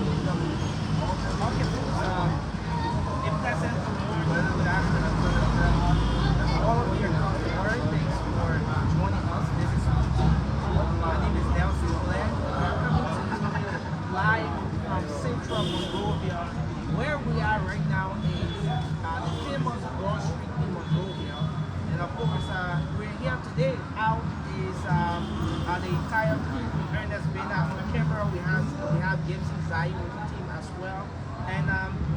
Okay, a pleasant good afternoon, all of your customers. Thanks for joining us. This is my name is Nelson Blair. We're coming to you live from Central Monrovia. Where we are right now is the famous Broad Street in Monrovia. And of course, we're here today. Out is the entire crew. Ernest Bena on camera. We have Gibson Zai with the team as well. And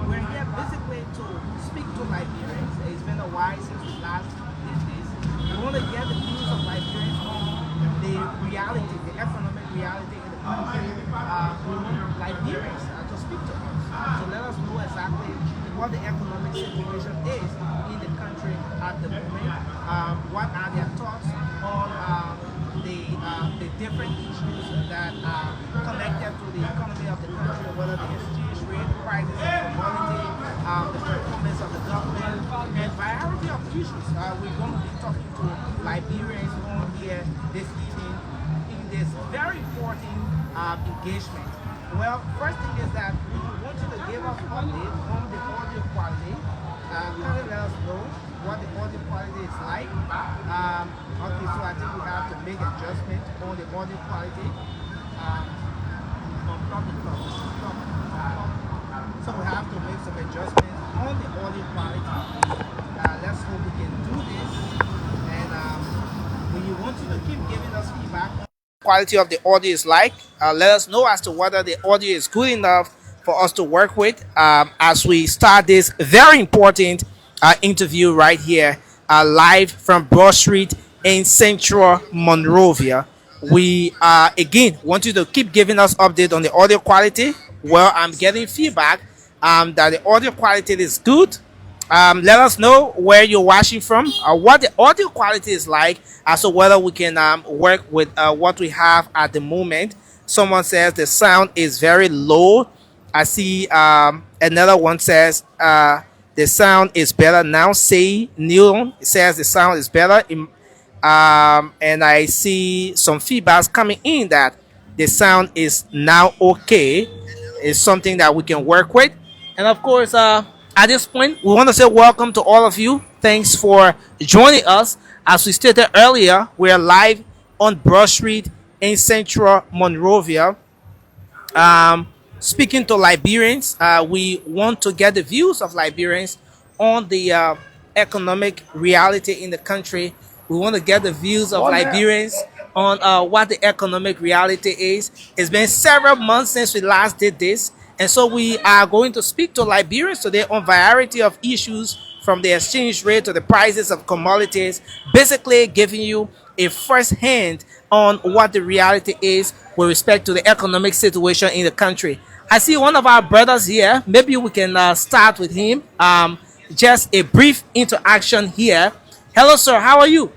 we're here basically to speak to Liberians. It's been a while since we last did this. We want to get the views of Liberians on the reality, the economic reality in the country. We want Liberians to speak to us. So let us know exactly what the economic situation is in the country at the moment. What are their thoughts on the different issues that are connected to the economy of the country, whether the exchange rate, prices of commodity, the performance of the government, and variety of issues. We're going to be talking to Liberians on here this evening in this very important engagement. Well, first thing is that we want you to give us an update on the audio quality. Kind of let us know what the audio quality is like. Okay, so I think we have to make adjustments on the audio quality. So we have to make some adjustments on the audio quality. Let's hope we can do this. And we want you to keep giving us feedback on quality of the audio is like. Let us know as to whether the audio is good enough for us to work with as we start this very important interview right here live from Broad Street in Central Monrovia. We again want you to keep giving us update on the audio quality. Well, I'm getting feedback that the audio quality is good. Let us know where you're watching from, what the audio quality is like, as to whether we can work with what we have at the moment. Someone says the sound is very low. I see another one says the sound is better now. Say Neil says the sound is better. And I see some feedbacks coming in that the sound is now okay. It's something that we can work with. And of course, at this point, we want to say welcome to all of you. Thanks for joining us. As we stated earlier, we are live on Broad Street in Central Monrovia. Speaking to Liberians, we want to get the views of Liberians on the economic reality in the country. We want to get the views of Liberians on what the economic reality is. It's been several months since we last did this. And so we are going to speak to Liberians today on variety of issues from the exchange rate to the prices of commodities, basically giving you a first hand on what the reality is with respect to the economic situation in the country. I see one of our brothers here. Maybe we can start with him. Just a brief interaction here. Hello, sir. How are you?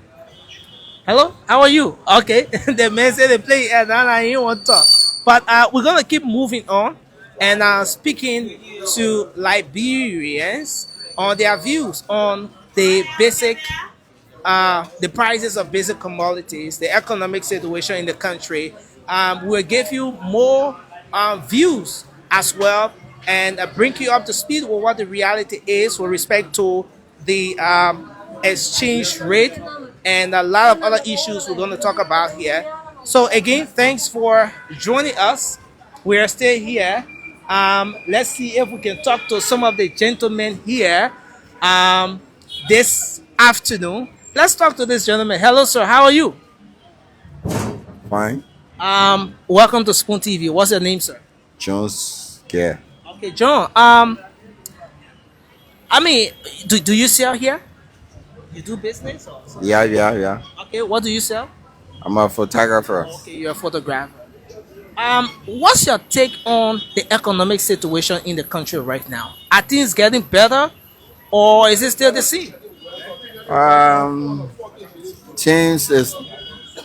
Hello, how are you? Okay, the man said they play and I didn't want to talk. But we're going to keep moving on and speaking to Liberians on their views on the basic, the prices of basic commodities, the economic situation in the country. We'll give you more views as well and bring you up to speed with what the reality is with respect to the exchange rate and a lot of other issues we're going to talk about here. So again, thanks for joining us. We are still here. Let's see if we can talk to some of the gentlemen here this afternoon. Let's talk to this gentleman. Hello, sir. How are you? Fine. Welcome to Spoon TV. What's your name, sir? Jones Care. Okay, John. I mean, do you sell here? You do business or something? Yeah. Okay, what do you sell? I'm a photographer. Okay, you're a photographer. What's your take on the economic situation in the country right now? Are things getting better, or is it still the same? Um, things is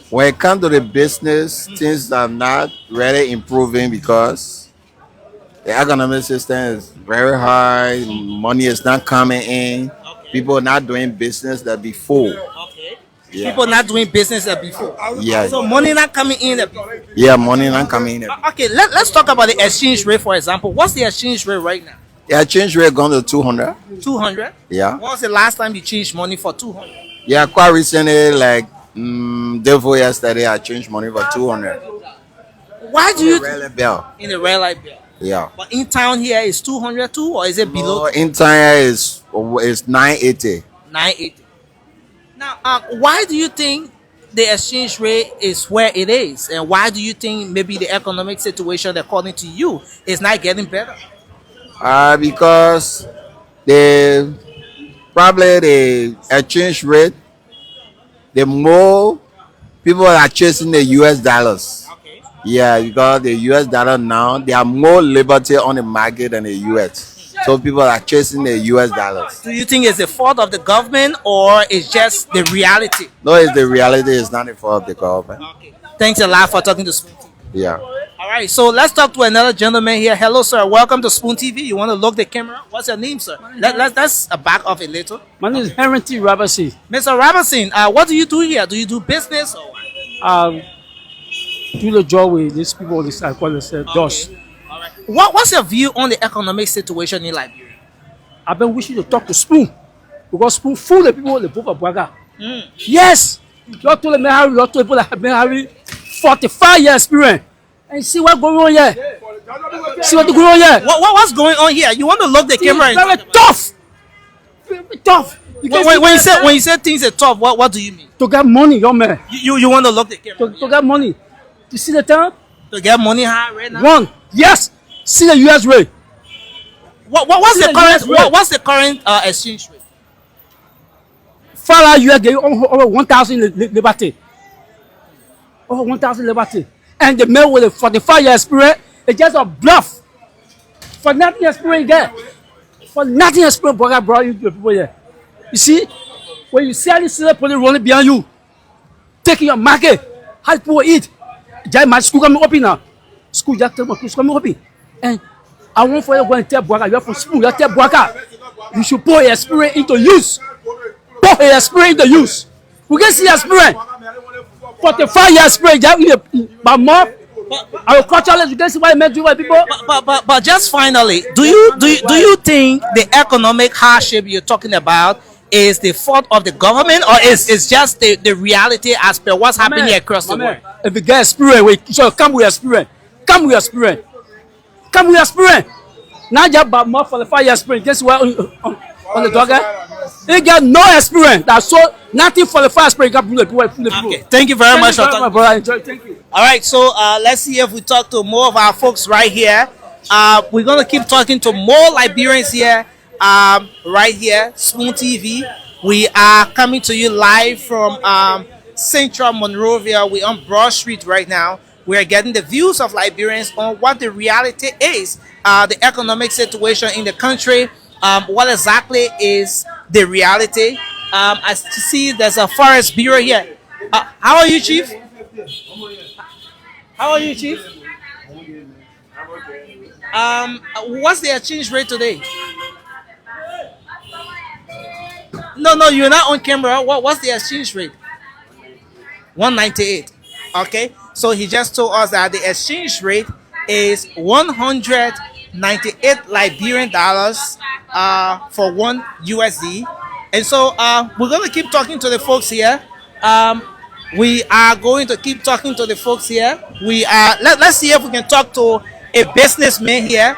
when it comes to the business, things are not really improving because the economic system is very high. Money is not coming in. Okay. People are not doing business that before. Okay. Yeah. People not doing business as before. Yeah. So money not coming in as before. Yeah, money not coming in. Okay, let's talk about the exchange rate, for example. What's the exchange rate right now? Yeah, change rate gone to 200. 200? Yeah. When was the last time you changed money for 200? Yeah, quite recently, like day before yesterday, I changed money for 200. Why do you Really bell. in the red light bill? Yeah. But in town here is 200 too, or is it below So in time is 980. 980? Now, why do you think the exchange rate is where it is, and why do you think maybe the economic situation, according to you, is not getting better? Because the probably the exchange rate, the more people are chasing the US dollars. Okay. Yeah, because the US dollar now, there are more liberty on the market than the US. So people are chasing the US dollars. Do you think it's the fault of the government, or it's just the reality? No, it's the reality, it's not the fault of the government. Okay. Thanks a lot for talking to Spoon TV. Yeah. All right, so let's talk to another gentleman here. Hello, sir. Welcome to Spoon TV. You want to look the camera? What's your name, sir? Let's back off a little. My name is Henry T. Robertson. Mr. Robinson, what do you do here? Do you do business or what? Do the job with these people on the side, call themselves DOS. All right. What's your view on the economic situation in Liberia? I've been wishing to talk to Spoon because Spoon fool the people in the book of Braga. Yes! You told them you told people that have been having 45 years experience. And see what's going on here. See what's going on here. What's going on here? You want to look the camera? It's very tough. Very tough. When you say things are tough, what do you mean? To get money, young man. You want to look the camera? To get money. You see the time? To get money high right now? One. Yes. See the US rate. What's the current exchange rate? Far US get over 1,000 liberty. Over 1,000 liberty. And the man with a 45 years experience, it's just a bluff. For nothing experience get. For nothing experience, Braga brought you to the people here. You see, when you see this police running behind you, taking your market, how people eat. Just my school coming open now. School just tell my school coming open. And I want for you to go and tell Braga, you're from school, you tell Braga, you should put your experience into use. Put your experience into use. We can see your experience. 45 years experience, but more. Agriculturalist, you can see what it meant to people. But just finally, do you think the economic hardship you're talking about is the fault of the government, or is just the reality as per what's happening here across the world? If you get experience, so come with experience. Come with experience. Come with experience. Not just about more for the 5 years experience. Guess what on the dogger? He got no experience. That's so nothing for the 5 experience. Okay, thank you very much. Thank you. All right, so let's see if we talk to more of our folks right here. We're gonna keep talking to more Liberians here, right here, Spoon TV. We are coming to you live from Central Monrovia. We're on Broad Street right now. We're getting the views of Liberians on what the reality is, the economic situation in the country. What exactly is the reality? I see there's a forest bureau here. How are you, Chief? How are you, Chief? What's the exchange rate today? No, you're not on camera. What's the exchange rate? 198. Okay, so he just told us that the exchange rate is 198 Liberian dollars for 1 USD. And so we're going to keep talking to the folks here. We are going to keep talking to the folks here. Let's see if we can talk to a businessman here.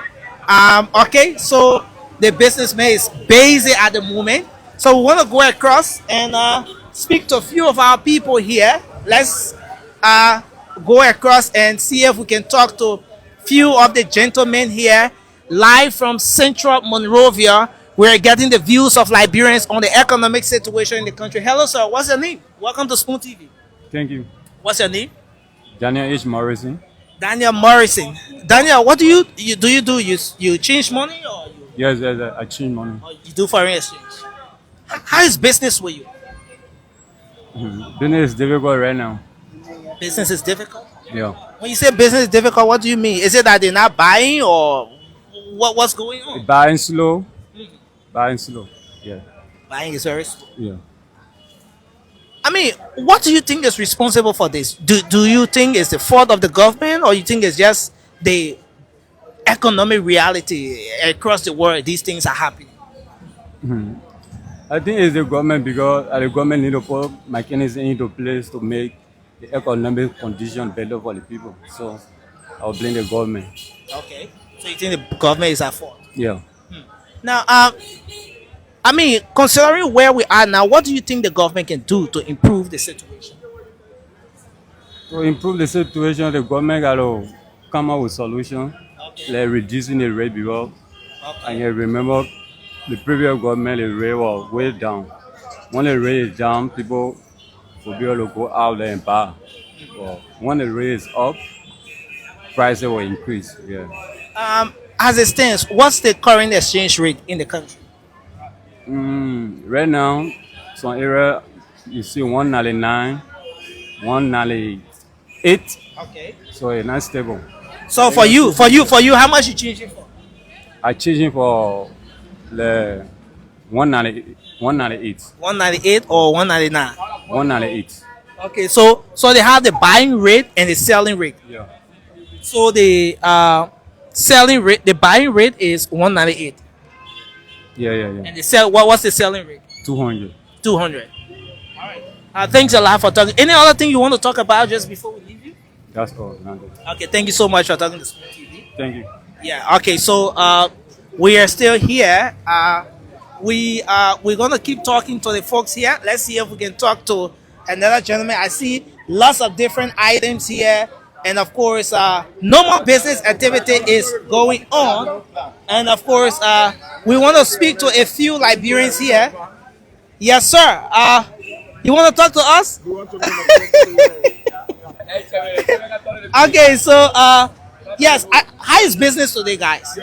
Okay, so the businessman is busy at the moment. So we want to go across and speak to a few of our people here. Let's go across and see if we can talk to few of the gentlemen here live from Central Monrovia. We're getting the views of Liberians on the economic situation in the country. Hello, sir. What's your name? Welcome to Spoon TV. Thank you. What's your name? Daniel H. Morrison. Daniel Morrison. Daniel, what do you do? You change money, or Yes, I change money. you do foreign exchange? How is business with you? Business is difficult right now. Business is difficult. Yeah. When you say business is difficult, what do you mean? Is it that they're not buying, or what's going on? Buying slow. Buying slow. Yeah. Buying is very slow. Yeah. I mean, what do you think is responsible for this? Do you think it's the fault of the government, or you think it's just the economic reality across the world? These things are happening. I think it's the government because the government need to put mechanisms into place to make the economic condition better for the people. So I'll blame the government. Okay. So you think the government is at fault? Yeah. Now, I mean, considering where we are now, what do you think the government can do to improve the situation? To improve the situation, the government got to come up with solutions, like reducing the rate because, and you remember, the previous government, the rate was way down. When the rate is down, people will be able to go out there and buy. But when the rate is up, prices will increase. Yeah. As it stands, what's the current exchange rate in the country? Right now, some area you see 199, 198. Okay. So it's not stable. So for you, how much you changing for? I changing for the 198. 198 or 199? 198. Okay, so they have the buying rate and the selling rate. Yeah. So the selling rate, the buying rate is 198, Yeah. and the sell what's the selling rate? 200. 200. All right. Thanks a lot for talking. Any other thing you want to talk about just before we leave you? That's all. Okay, thank you so much for talking to Spoon TV. Thank you. Yeah. Okay. So we are still here. We're gonna keep talking to the folks here. Let's see if we can talk to another gentleman. I see lots of different items here, and of course, no more business activity is going on. And of course, we want to speak to a few Liberians here. Yes, sir. You want to talk to us? Okay. So yes. How is business today, guys?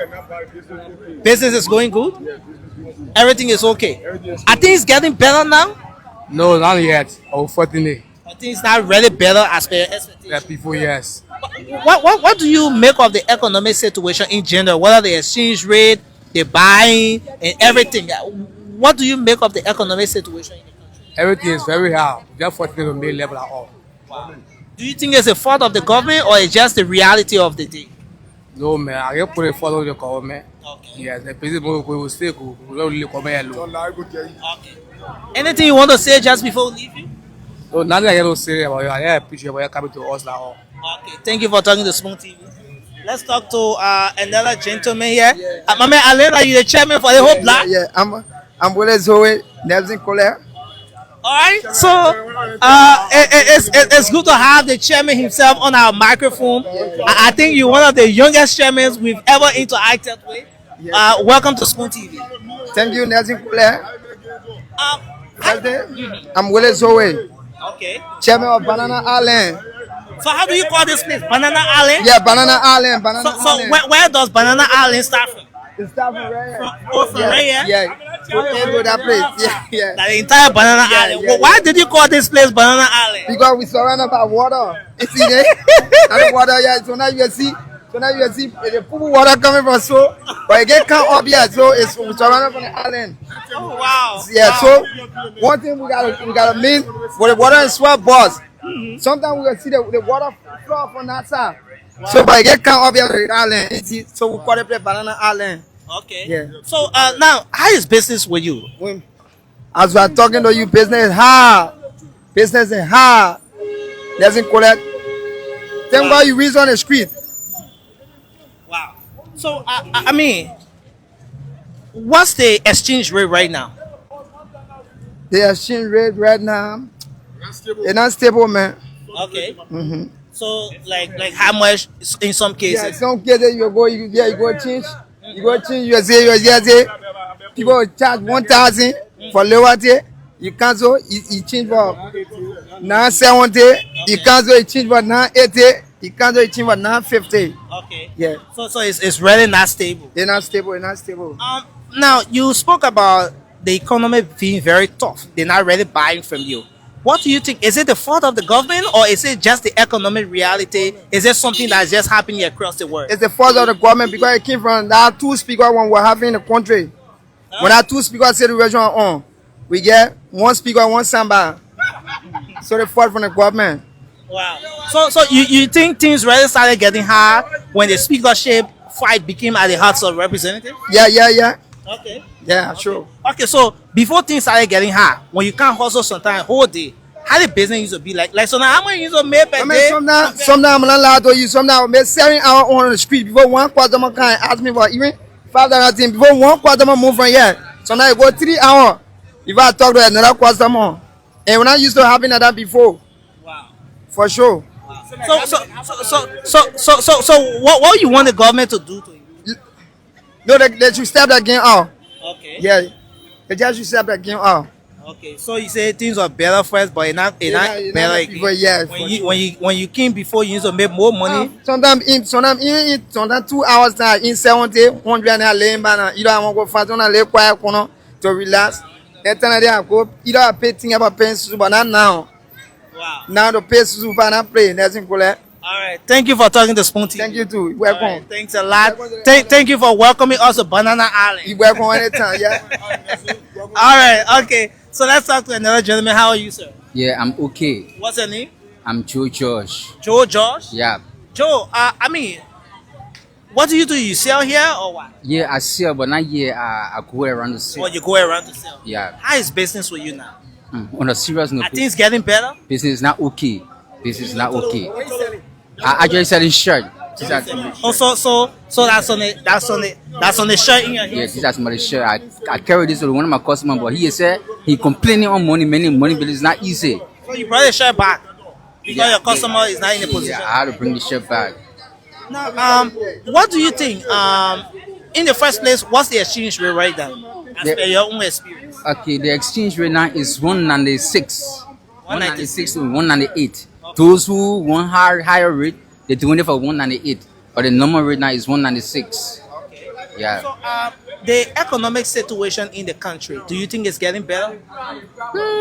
Business is going good. Everything is okay. I think it's getting better now. No, not yet. Unfortunately, I think it's not really better as per your expectation. yeah, before yes. What do you make of the economic situation in general? Whether the exchange rate, the buying, and everything. What do you make of the economic situation in the country? Everything is very hard. Just fortunate to make level at all. Do you think it's a fault of the government or it's just the reality of the day? No man, I can put it follow the government. Okay. Yes, the president will stay good. We don't really come here alone. Okay. Anything you want to say just before we leave you? So nothing I can say about you. I appreciate about you coming to us now. Okay. Thank you for talking to Spoon TV. Let's talk to another gentleman here. My man Alain, are you the chairman for the whole block? Yeah, I'm with Zoe Nelson Collier. All right, so it's good to have the chairman himself on our microphone. I think you're one of the youngest chairmen we've ever interacted with. Welcome to Spoon TV. Thank you, Nelson Collier. Um, I'm with Zoe, okay, chairman of Banana Island. so how do you call this place? Banana Island? Yeah, Banana Island, Banana So Island. where does Banana Island start from? It's from right here. Oh, from right here? Yeah, to that place. Yeah. Like the entire Banana Yeah, Island. yeah, Why did you call this place Banana Island? Because we surrounded by water. You see there? And the water, yeah. So now you see the pool water coming from so, but it get come up here, so it's we surrounded from the island. Oh wow. Yeah, Wow. so one thing we gotta mean for the water and swell bus. Sometimes we can see the water flow from that side. So but it get come up here to the island. You see, so we call it Banana Island. Okay. Yeah. So now, how is business with you? As we are talking to you, business is hard. Business is hard. Doesn't collect. Thank God you reach on the street. Wow. So I mean, what's the exchange rate right now? The exchange rate right now, it's not stable, man. Okay. So like how much in some Yeah, cases? some cases you go change. You go change USA. People will charge 1,000 for loyalty. You cancel, you change for 970. You cancel, you change for 980. You cancel, you change for 950. Okay. Yeah, So it's really not stable. it's not stable. It's not stable. Now you spoke about the economy being very tough. They're not really buying from you. What do you think? Is it the fault of the government or is it just the economic reality? Is it something that's just happening across the world? It's the fault of the government because it came from that two speakers when we're having in the country. When that two speakers situation on, we get one speaker, one samba. So they fought from the government. Wow. So you think things really started getting hard when the speakership fight became at the House of Representatives? Yeah. Okay. Yeah, sure. Okay, so before things started getting hard, when you can't hustle sometimes whole day, how the business used to be like so now how much you used to make per I day? mean, sometimes I'm not allowed to use. Sometimes I make 7 hours on the street before one customer can ask me for even $5 before one customer move from here. Sometimes I go 3 hours if I talk to another customer. And when I used to happen like that before, Wow. for sure. So what you want the government to do to you? No, they should step that game out. Okay. Yeah, they just should step that game out. Okay. So you say things were better first, but it's not better again. Before, yeah, When you came before, you used to make more money. Sometimes 2 hours time in 70, 100 and I lay back. You don't want to go fast on a lay quiet corner to relax. Then time I go, you don't pay thing about paying super, but not now. Wow. Now the pay super and I play. That's in cool. All right. Thank you for talking to Spoon TV. Thank you too. All Welcome. right, thanks a lot. Thank you for welcoming us to Banana Island. You welcome anytime, yeah. All right. Okay. So let's talk to another gentleman. How are you, sir? Yeah, I'm okay. What's your name? I'm Joe Josh. Joe Josh. Yeah. Joe. I mean, what do? You sell here or what? Yeah, I sell, but not here. I go around the city. Or you go around to sell? Yeah. How is business with you now? On a serious note, I think it's getting better. business is not okay. Business is not okay. I actually selling shirt. Oh, so that's on the shirt in your Yeah, hand. this is my shirt. I carry this to one of my customers, but he said he complaining on money, but it's not easy. So you brought the shirt back because your customer is not in a position. Yeah, I had to bring the shirt back. Now, what do you think? In the first place, what's the exchange rate right now? As per your own experience. Okay, the exchange rate now is 196. 196 to 198. Okay. Those who want higher rate, they're doing it for 198. But the normal rate now is 196. Yeah. So, the economic situation in the country, do you think it's getting better?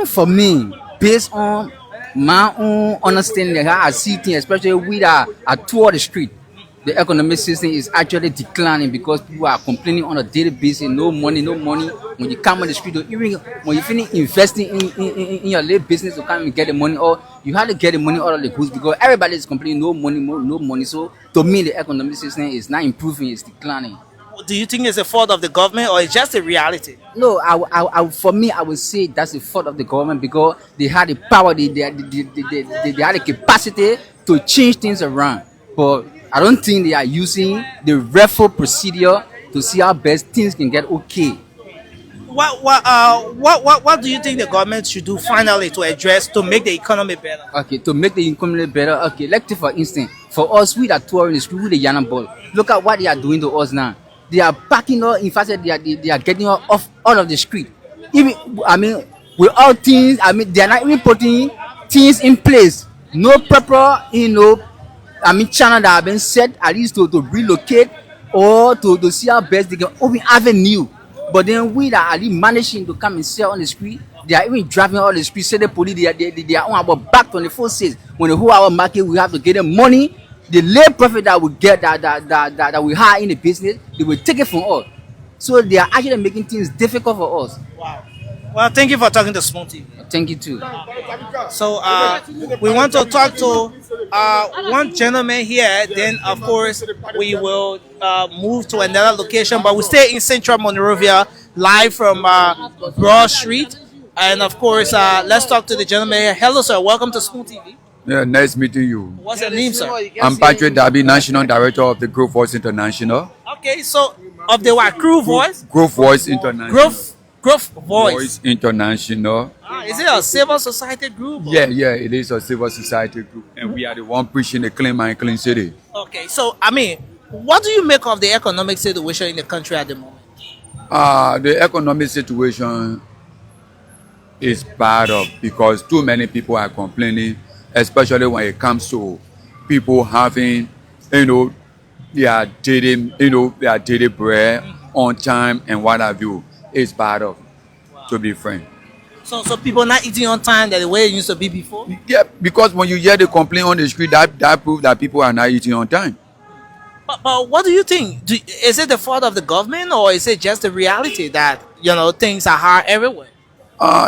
For me, based on my own understanding, how I see things, especially we that are toward the street, the economic system is actually declining because people are complaining on a daily basis. No money. When you come on the street, or even when you finish investing in your little business to come and get the money, or you have to get the money out of the goods because everybody is complaining no money. So to me, the economic system is not improving; it's declining. Do you think it's a fault of the government or it's just a reality? No, for me, I would say that's the fault of the government because they had the power, they had the capacity to change things around. But I don't think they are using the referral procedure to see how best things can get okay. What do you think the government should do finally to make the economy better? Okay, to make the economy better. Okay, let's take for instance, for us, we that tour in the street with the Yana ball. Look at what they are doing to us now. They are packing us. In fact, they are getting us off all of the street. Even with all things, they are not even putting things in place. No proper, channel that have been set at least to relocate or to see how best they can open avenue. But then we that are really managing to come and sell on the street, they are even driving all the street. Say the police, they are on our back 24/6. When the whole our market, we have to get them money. The late profit that we get that we have in the business, they will take it from us. So they are actually making things difficult for us. Wow. Well, thank you for talking to Spoon TV. Thank you too. So we want to talk to one gentleman here. Then of course we will move to another location. But we stay in Central Monrovia, live from Broad Street. And of course, let's talk to the gentleman here. Hello, sir. Welcome to Spoon TV. Yeah, nice meeting you. What's your name, sir? I'm Patrick Darby, National Director of the Growth Voice International. Okay, so of the what? Crew Voice? Growth Voice International. Growth Voice. International. Is it a civil society group? Or? Yeah, it is a civil society group. And we are the one pushing the clean mind, clean city. Okay, so what do you make of the economic situation in the country at the moment? The economic situation is bad up because too many people are complaining, especially when it comes to people having, their daily bread on time and what have you. It's bad up, to be frank. So people not eating on time the way it used to be before? Yeah, because when you hear the complaint on the street, that proves that people are not eating on time. But what do you think? Is it the fault of the government or is it just the reality that, things are hard everywhere?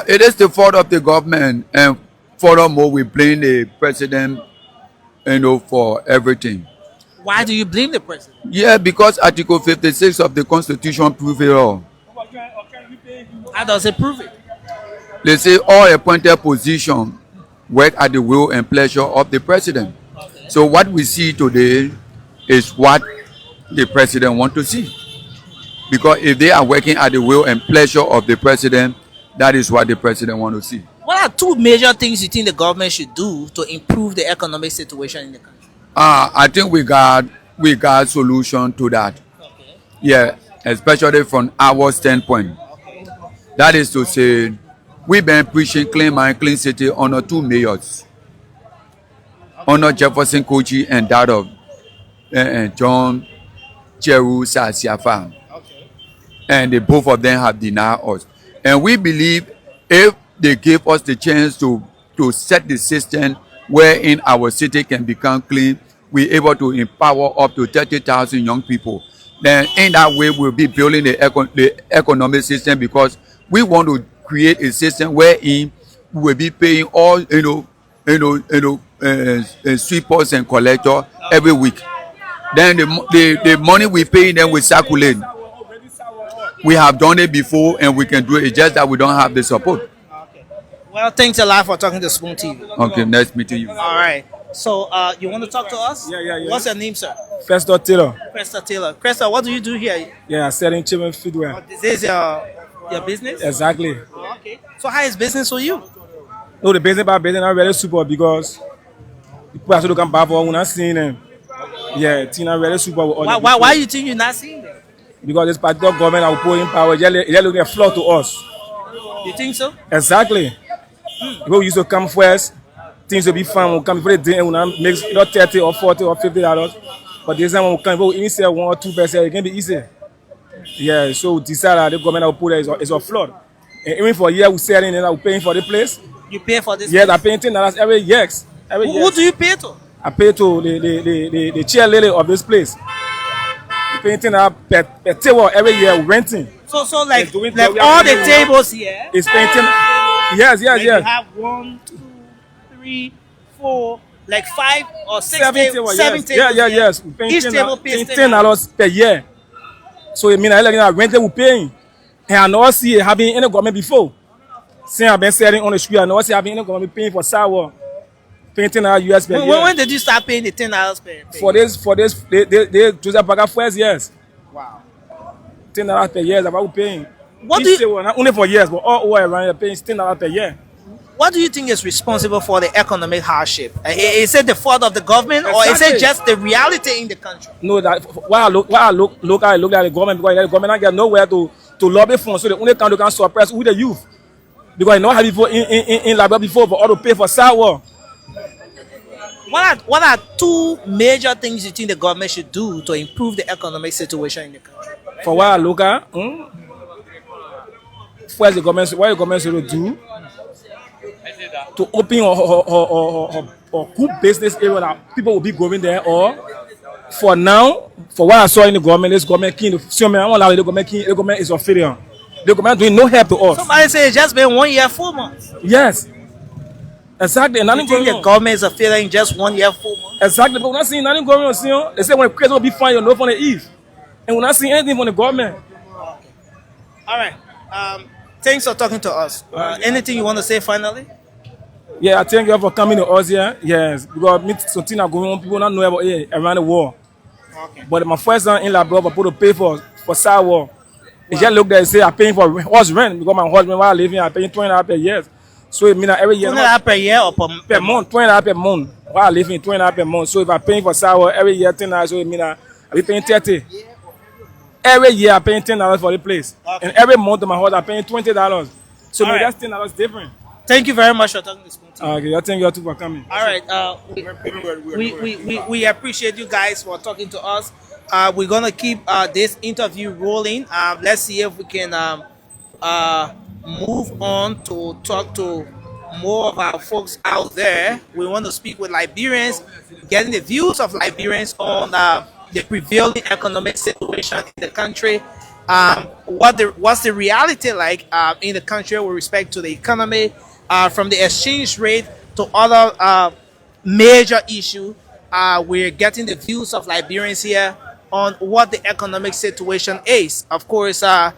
It is the fault of the government. And furthermore, we blame the president, for everything. Why do you blame the president? Yeah, because Article 56 of the Constitution prove it all. How does it prove it? They say all appointed positions work at the will and pleasure of the president. So what we see today is what the president want to see. Because if they are working at the will and pleasure of the president, that is what the president want to see. What are two major things you think the government should do to improve the economic situation in the country? I think we got solution to that. Okay. Yeah, especially from our standpoint. That is to say, we've been preaching clean mind, clean city under two mayors, under Jefferson Kochi and that of John Cheru Sasiafa. Okay. And both of them have denied us. And we believe if they give us the chance to set the system wherein our city can become clean, we're able to empower up to 30,000 young people. Then in that way, we'll be building the economic system, because we want to create a system wherein we will be paying all sweepers and collectors every week. Then the money we pay them will circulate. We have done it before and we can do it. It's just that we don't have the support. Okay. Well, thanks a lot for talking to Spoon TV. Okay, nice meeting you. All right. So, you want to talk to us? Yeah. What's your name, sir? Pastor Taylor. Cresta Taylor. Cresta, what do you do here? Yeah, selling children footwear. This is your business? Exactly. Oh, okay. So, how is business for you? No, the business by business not really super, because people actually come back for when I seen them. Yeah, things not really super. With all the Why you think you're not seeing them? Because this particular government that will put in power, they're looking at floor to us. You think so? Exactly. People used to come first, things will be fun, will come before the day and will not make not 30 or 40 or $50. But this time when we come, people even sell 1 or 2%, it can be easy. Yeah, so we decided the government that will put there is a flood. And even for a year we selling and we're paying for the place. You pay for this? Yes, I pay $10 every year. Who do you pay to? I pay to the chair lady of this place. We pay $10 per table every year, we're renting. So like all the tables here. It's paying $10. Yes. You have 1, 2, 3, 4, like 5 or 6 tables. 7 tables. Yes. We paying Each table pays $10 per year. So it means that rent we're paying. And I never see it having any government before. Since I've been selling on the street, I never see having any government paying for sidewalk. Paying $10 US per year. When did you start paying the $10 per For this, they Joseph Baga first years. Wow. $10 per year is about paying. What do you, not only for years, but all over around you're paying $10 per year. What do you think is responsible for the economic hardship? Is it the fault of the government, or is it just the reality in the country? No, that why I look at the government, because the government not get nowhere to lobby for, so the only time they can suppress with the youth. Because you know how before in Liberia before for all to pay for sidewalk. What are two major things you think the government should do to improve the economic situation in the country? For what I look at, what the government should do to open or good business area that people will be going there, or for now, for what I saw in the government, this government king, the government is a failure. The government doing no help to us. Somebody say it's just been 1 year, 4 months. Yes. Exactly. And you think the government is a failure in just 1 year, 4 months? Exactly. But we're not seeing nothing going on. They say when the crazy will be fine, you know from the eve. And we're not seeing anything from the government. Okay. All right. Thanks for talking to us. Anything you want to say finally? Yeah, I thank you for coming to us here. Yes, because me something are going on, people don't know about it around the world. Okay. But my first son in Liberia put to pay for sidewalk. He just look there and say I'm paying for house rent, because my husband while I live here, I'm paying $20 per year. So it means every year $20 per year or per month? $20 per month. While I live here, $20 per month. So if I'm paying for sidewalk every year $10, so it means I be paying $30. Every year I'm paying $10 for the place. Okay. And every month my house I'm paying $20. So maybe that's $10 different. Thank you very much for talking to Spoon TV. Okay, I thank you too for coming. All right, we appreciate you guys for talking to us. We're gonna keep this interview rolling. Let's see if we can move on to talk to more of our folks out there. We want to speak with Liberians, getting the views of Liberians on the prevailing economic situation in the country. What's the reality like in the country with respect to the economy, from the exchange rate to other major issue. We're getting the views of Liberians here on what the economic situation is. Of course, the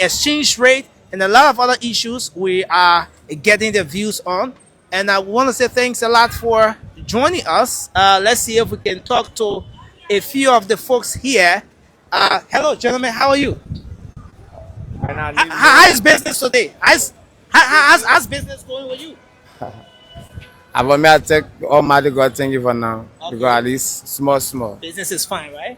exchange rate and a lot of other issues we are getting the views on. And I want to say thanks a lot for joining us. Let's see if we can talk to a few of the folks here. Hello, gentlemen. How are you? How's business today? How's business going with you? About me, I take Almighty God, thank you for now. Okay. Because at least small. Business is fine, right?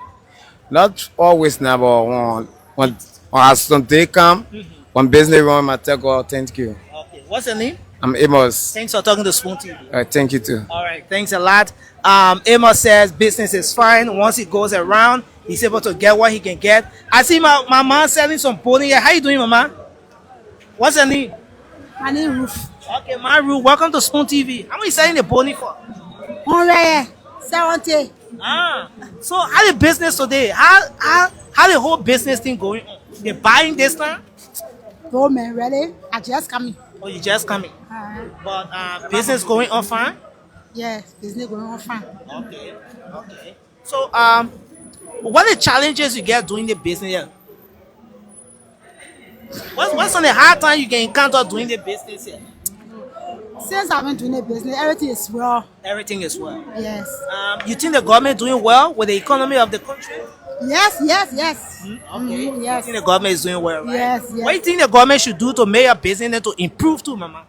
Not always now, but when as some day come, when business run, I take God, thank you. Okay. What's your name? I'm Amos. Thanks for talking to Spoon TV. Thank you too. All right. Thanks a lot. Amos says business is fine. Once it goes around, he's able to get what he can get. I see my mom selling some pony here. How you doing, mama? What's your name? My name Ruth. Okay, my Ruth. Welcome to Spoon TV. How much you selling the pony for? 170. So how the business today? How the whole business thing going on? They buying this time? Oh man, really? I just coming. Oh, you just coming? But business going on fine? Yes, business going on fine. Okay. So what are the challenges you get doing the business here? What's on the hard time you can encounter doing the business here? Since I've been doing the business, everything is well. Everything is well. Yes. You think the government doing well with the economy of the country? Yes. Okay. Yes. You think the government is doing well, right? Yes. What do you think the government should do to make your business and to improve too, mama?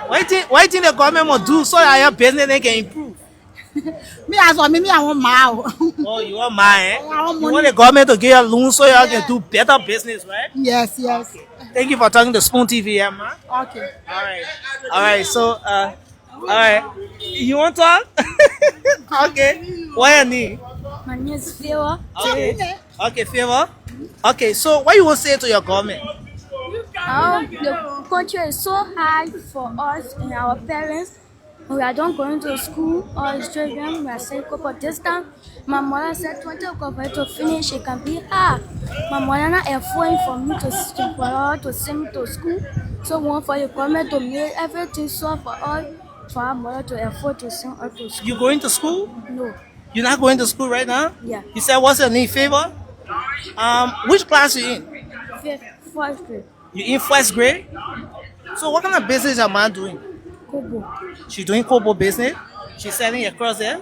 What do you think the government will do so that your business can improve? Me as well, I want my. Oh, you want mine, eh? I want You money. want the government to give you a loan so you can do better business, right? Yes. Thank you for talking to Spoon TV, yeah, man. Okay. All right. So, all right. You want to talk? Okay. What you need? My name is Favor. Okay, Favor. Okay, so what you want to say to your government? The country is so hard for us and our parents. We are not going to school or children. We are saying, but this time, my mother said 20 o'clock for it to finish. It can be hard. My mother not affording for me for her to send me to school. So we want for the government to make everything so for us, for our mother to afford to send her to school. You going to school? No. You're not going to school right now? Yeah. You said what's your name, Favor? Which class you in? First grade. You in first grade? So what kind of business is your mom doing? Kobo. She doing Kobo business? She's selling across there?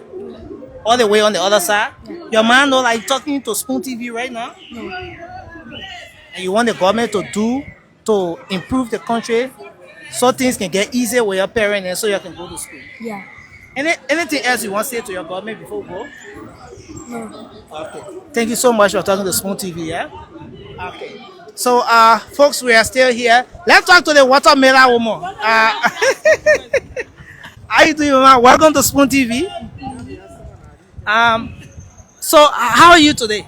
All the way on the other side? Yeah. Your man know like talking to Spoon TV right now? No. And you want the government to improve the country so things can get easier with your parents and so you can go to school? Yeah. Anything else you want to say to your government before we go? No. Okay. Thank you so much for talking to Spoon TV, yeah? Okay. So, folks, we are still here. Let's talk to the watermelon woman. How you doing, mama? Welcome to Spoon TV. So, how are you today?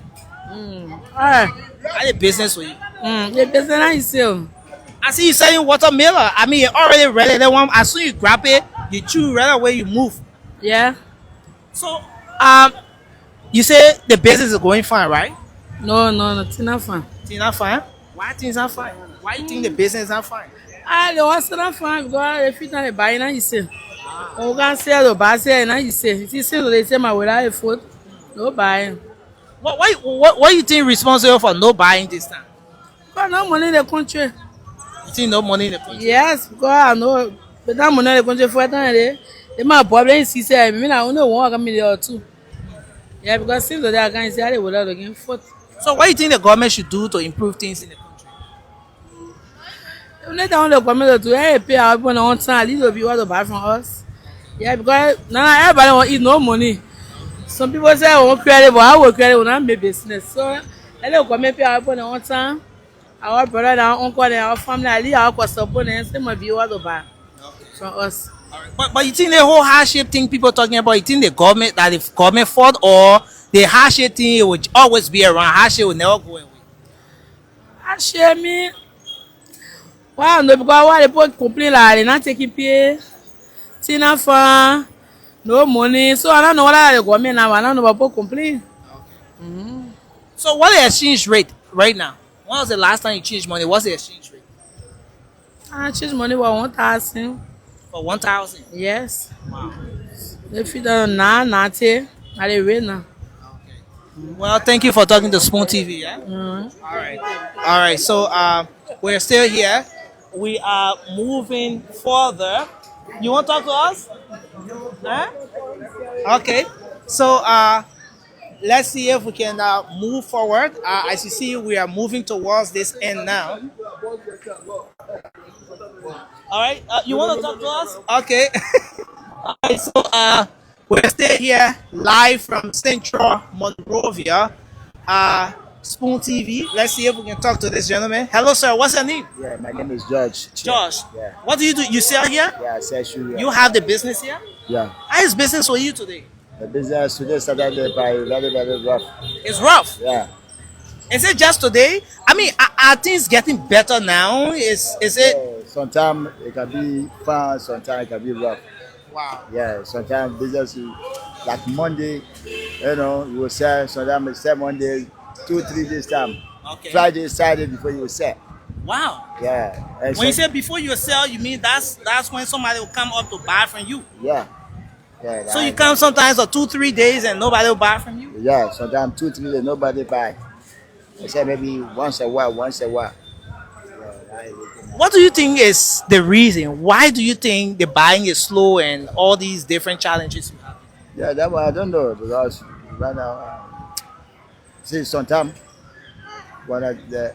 Alright. How the business with you? The business is still. I see you selling watermelon. I mean, you're already ready. Then one, as soon as you grab it, you chew right away, you move. Yeah. So, you say the business is going fine, right? No, it's not fine. It's not fine? Why things not fine? Why you think the business is not fine? The was not fine because if you don't buy, now you say. You can sell the buy, now you say. If you sell, they say my without a food, no buying. What do you think responsible for no buying this time? Because no money in the country. You think no money in the country? Yes, because I know, but that money in the country for that, they might problem is, he said, I mean, I only want a million or two. Yeah, because since they are going to say they will again food. So what do you think the government should do to improve things in the country? Let the government to pay our people on time, at least will be what to buy from us. Yeah, because now everybody want eat no money. Some people say I won't create it, but I will create it when I make business. So let the government pay our people on time. Our brother, our uncle, and our family, at least our customers, they might be what to buy from us. But you think the whole hardship thing people talking about, you think the government fault or the hardship thing it will always be around, hardship will never go away? Hardship me. Why no? Because why people complain like they not taking pay, tina fun, no money. So I don't know what the government now. I don't know what people complain. So what is the exchange rate right now? When was the last time you changed money? What's the exchange rate? I change money for 1,000. For 1,000. Yes. Wow. If you don't know, nothing. I dey wait now. Well, thank you for talking to Spoon TV. Yeah. Mm-hmm. All right. So we're still here. We are moving further. You want to talk to us? Huh? Okay. So let's see if we can move forward. As you see, we are moving towards this end now. All right. You want to talk to us? Okay. All right. So we're still here live from Central Monrovia. Spoon TV. Let's see if we can talk to this gentleman. Hello, sir. What's your name? Yeah, my name is George. Josh. Yeah. What do? You sell here? Yeah, I sell shoe. Yeah. You have the business here? Yeah. How is business for you today? The business today started by very rough. It's rough. Yeah. Is it just today? I mean, are things getting better now? Is it? Sometimes it can be fun, sometimes it can be rough. Wow. Yeah, sometimes business is like Monday, you know, you will sell, sometimes you sell Monday, 2-3 days time. Okay. Friday, Saturday before you will sell. Wow. Yeah. And When you say before you sell, you mean that's when somebody will come up to buy from you. Yeah. Yeah. So you come sometimes for 2-3 days and nobody will buy from you. Yeah, sometimes 2-3 days nobody buy. Except maybe once a while. What do you think is the reason? Why do you think the buying is slow and all these different challenges you have? Yeah, that one I don't know because right now, see, sometimes when the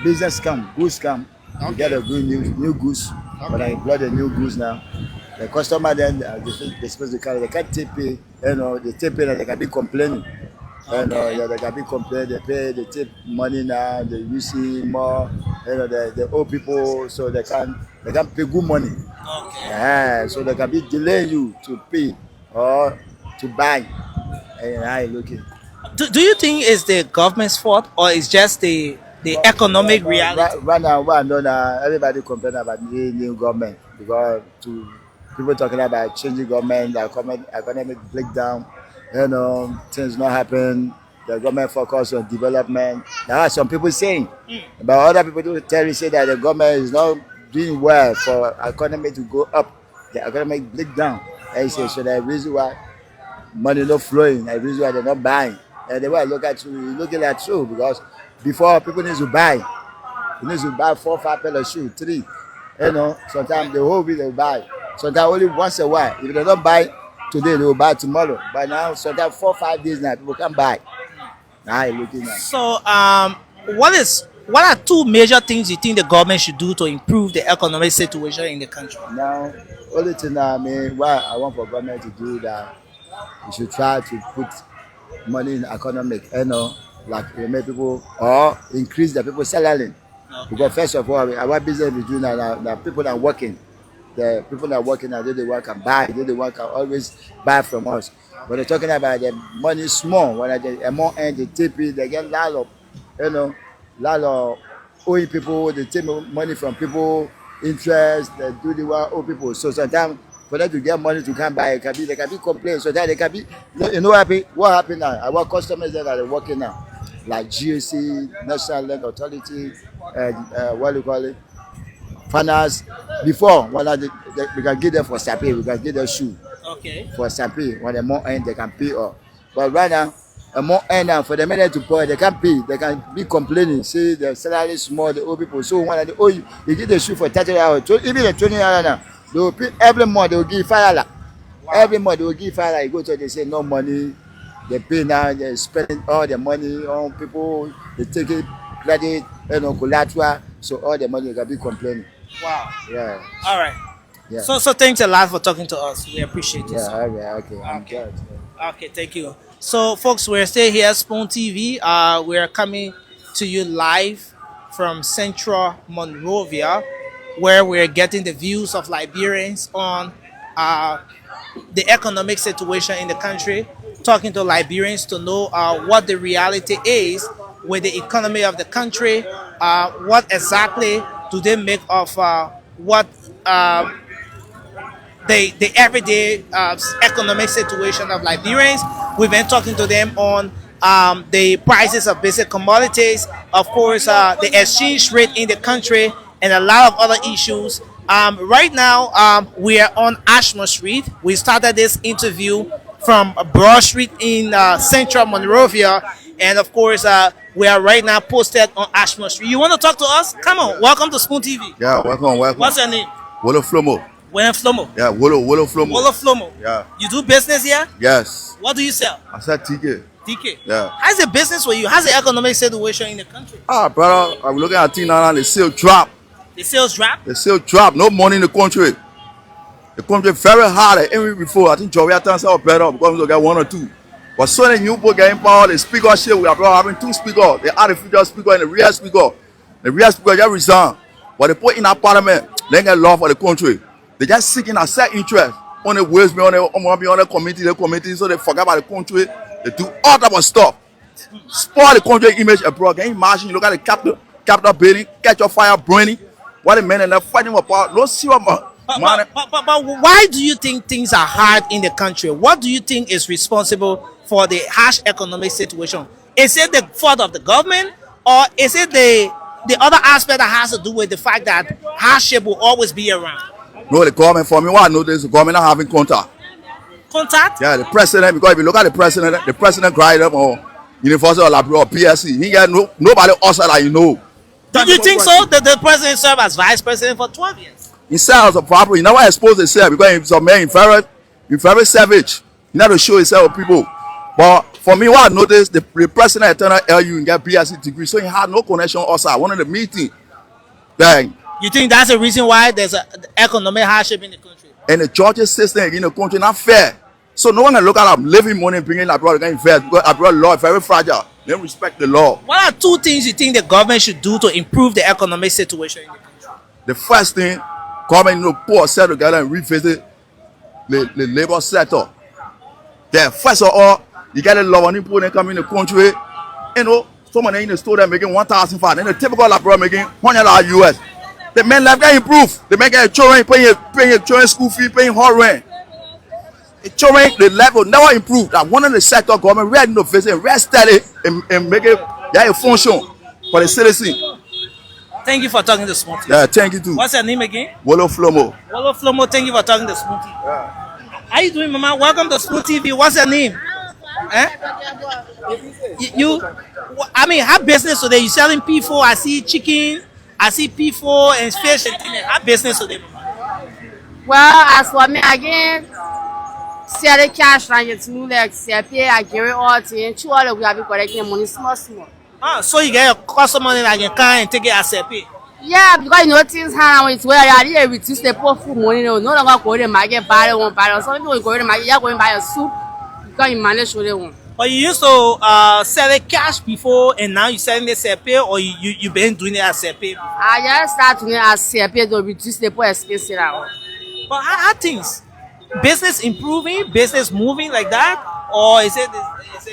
business come, goods come, you get a good new goods. When I brought the new goods now, the customer then they're supposed to carry. They can't take pay, you know. They take pay and they can be complaining. You know, yeah, they can be complaining. They pay, they take money now. They using more. You know, the old people, so they can pay good money. Okay. Yeah, so they can be delaying you to pay or to buy. And I looking. Do you think it's the government's fault or it's just the economic reality? Right now, what I know now, everybody complain about the new government because people talking about changing government, the economic breakdown, you know, things not happen. The government focus on development. There are some people saying, but other people do tell you say that the government is not doing well for economy to go up, the economic breakdown. And you say so the reason why money not flowing, the reason why they're not buying. And the way I look at you, looking at you because before people need to buy. You need to buy 4-5 pair of shoes, 3. You know, sometimes the whole week they will buy. Sometimes only once a while. If they don't buy today, they will buy tomorrow. But now, sometimes 4-5 days now, people can buy. Now you're looking at. So, what are 2 major things you think the government should do to improve the economic situation in the country? Now, only thing I mean, what I want for government to do that we should try to put money in economic, you know, like make people or increase the people's salary. Okay. Because first of all, our business we do now people are working. The people are working and they work and buy, they work and always buy from us. But they're talking about the money small, when the amount and the TP, they get lot of old people, they take money from people, interest, they do the work old people. So sometimes for them to get money to come buy, they can be complaining. So that they can be, you know what happened now? Our customers that are working now, like GSC, National Land Authority, and what do you call it? Finance. Before, we can give them for Sapi, we can give them shoe. Okay. For Sapi, when the more end they can pay off. But right now, the more end now for the minute to pay, they can't pay. They can be complaining. See the salary is small, the old people. So when they owe you, you give the shoe for 30 hours, even the 20 hours now. They will pay every month. They will give $5. Wow. Every month they will give $5. You go to they say no money. They pay now. They spending all the money on people. They take it credit, you know, collateral. So all the money they can be complaining. Wow. Yeah. All right. Yeah. So thanks a lot for talking to us. We appreciate it. Yeah. Okay. I'm good. Okay. Thank you. So folks, we're still here, Spoon TV. We're coming to you live from Central Monrovia, where we're getting the views of Liberians on the economic situation in the country, talking to Liberians to know what the reality is with the economy of the country, what exactly do they make of what the everyday economic situation of Liberians. We've been talking to them on the prices of basic commodities, of course, the exchange rate in the country, and a lot of other issues. Right now, we are on Ashmore Street. We started this interview from Broad Street in central Monrovia, and of course, we are right now posted on Ashmore Street. You want to talk to us? Come on, welcome to Spoon TV. Yeah, welcome. What's your name? Wolo Flomo. William Flomo. Yeah, Wolo Flomo. Wolo Flomo. Yeah. You do business here? Yes. What do you sell? I said TK. DK. Yeah. How's the business for you? How's the economic situation in the country? Brother, I'm looking at things now. The sale drop. The sales drop? The sale drop. No money in the country. The country very hard. Even before, I think Joria turns out better because we get one or two. But so many new people getting power. The speaker shit. We are having two speakers. The artificial speaker and the real speaker. The real speaker just resign. But they put in our parliament. They get law for the country. They just seeking a set interest. On the ways on the committee, so they forget about the country. They do all type of stuff. Spoil the country image abroad. Can you imagine? You look at the capital building, catch your fire burning. What the men and they're fighting for power. Don't see what But why do you think things are hard in the country? What do you think is responsible for the harsh economic situation? Is it the fault of the government, or is it the other aspect that has to do with the fact that hardship will always be around? No, the government, for me, what I notice, the government not having contact. Contact? Yeah, the president, because if you look at the president cried up on University of Liberia or PSC, he got nobody outside that you know. Do you think so? That the president served as vice president for 12 years? He serves a proper, he never exposed himself because he's a man, he's very savage. He never show himself to people. But for me, what I noticed, the president attended LU and got PSC degree, so he had no connection outside. One of the meeting. Then, you think that's the reason why there's an economic hardship in the country? And the justice system in the country not fair. So no one can look at them living money bringing abroad against fair because abroad law is very fragile. They don't respect the law. What are two things you think the government should do to improve the economic situation in the country? The first thing, government put ourselves together and revisit the labor sector. Then first of all, you get a lot of people that come in the country. Someone in the store that making 1,500, then the typical abroad making $100 US. The men life can improve. The men get children paying your children school fee, paying hard rent. The children, the level never improve. That one of the sector government ready to visit, ready study and make it a function for the citizen. Thank you for talking to Smoothie. Yeah, thank you too. What's your name again? Wolo Flomo. Wolo Flomo, thank you for talking to Smoothie. Yeah. How you doing, Mama? Welcome to Smoothie TV. What's your name? I mean, have business today. You selling P4? I see chicken. I see P4 and fish and things. Have business today. Well, as for me again, see the cash and you too like CP, I give it all to you. Two other we have been collecting money small. So you get your customer that you can and take it as CP. Yeah, because you know things happen it's where you are reduce the poor food money. No longer go to the market buy one buy. Some people go to the market, you are going to buy a soup because you manage with one. But you used to sell it cash before, and now you selling the CP, or you been doing it as CP? I just start doing it as CP to reduce the poor expenses. But how things? Business improving, business moving like that, or is it?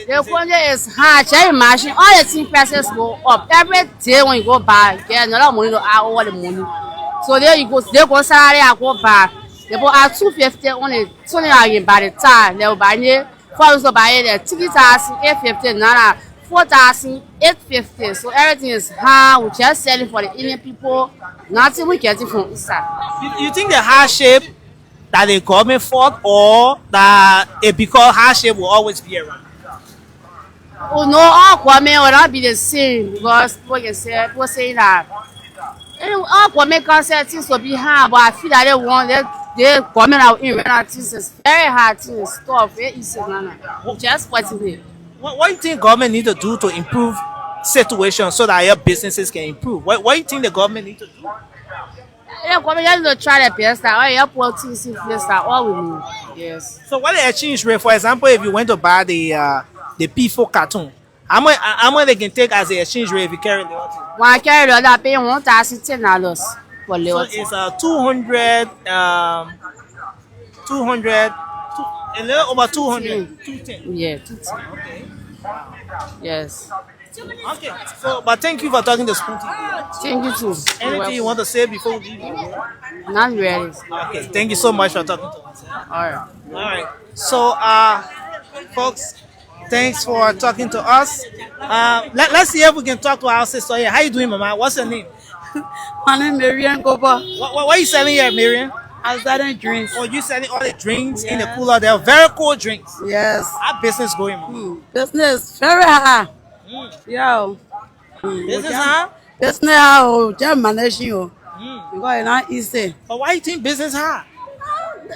The country is hard. Can you imagine all the things prices go up every day when you go buy? Get another money to add all the money. So there you go. They go salary I go buy. They go add 250 only. So they are by the time they will buy it. For us to buy it, the tickets are 850 now. 4,850. So everything is hard. We just selling for the Indian people. Nothing we get it from inside. You think the hardship that the government fought, or that because hardship will always be around? Oh no, all government will not be the same because people say that all government concept things will be hard, but I feel that they government out in things is very hard things, tough, very easy now. Just what it is. What do you think government need to do to improve situation so that your businesses can improve? What do you think the government need to do? Yeah, government need to try the best that all your politics in place that all we need. Yes. So what the exchange rate? For example, if you went to buy the P4 carton, how much they can take as the exchange rate if you carry the other? When I carry the other, pay $1,010 for the other. So it's 200, a little over 200. 210. Yeah, 210. Okay. Yes. Okay. So, but thank you for talking to Spoon TV. Thank you too. Anything you want to say before we leave? Not really. Okay. Thank you so much for talking to us. All right. So, folks, thanks for talking to us. Let's see if we can talk to our sister here. How you doing, Mama? What's your name? My name is Marian Kopa. What are you selling here, Miriam? I'm selling drinks. Oh, you selling all the drinks in the cooler? They're very cool drinks. Yes. How business going, man? Business very high. Yo. Business high? Business high. Oh, just managing you. Because it's not easy. But why you think business high?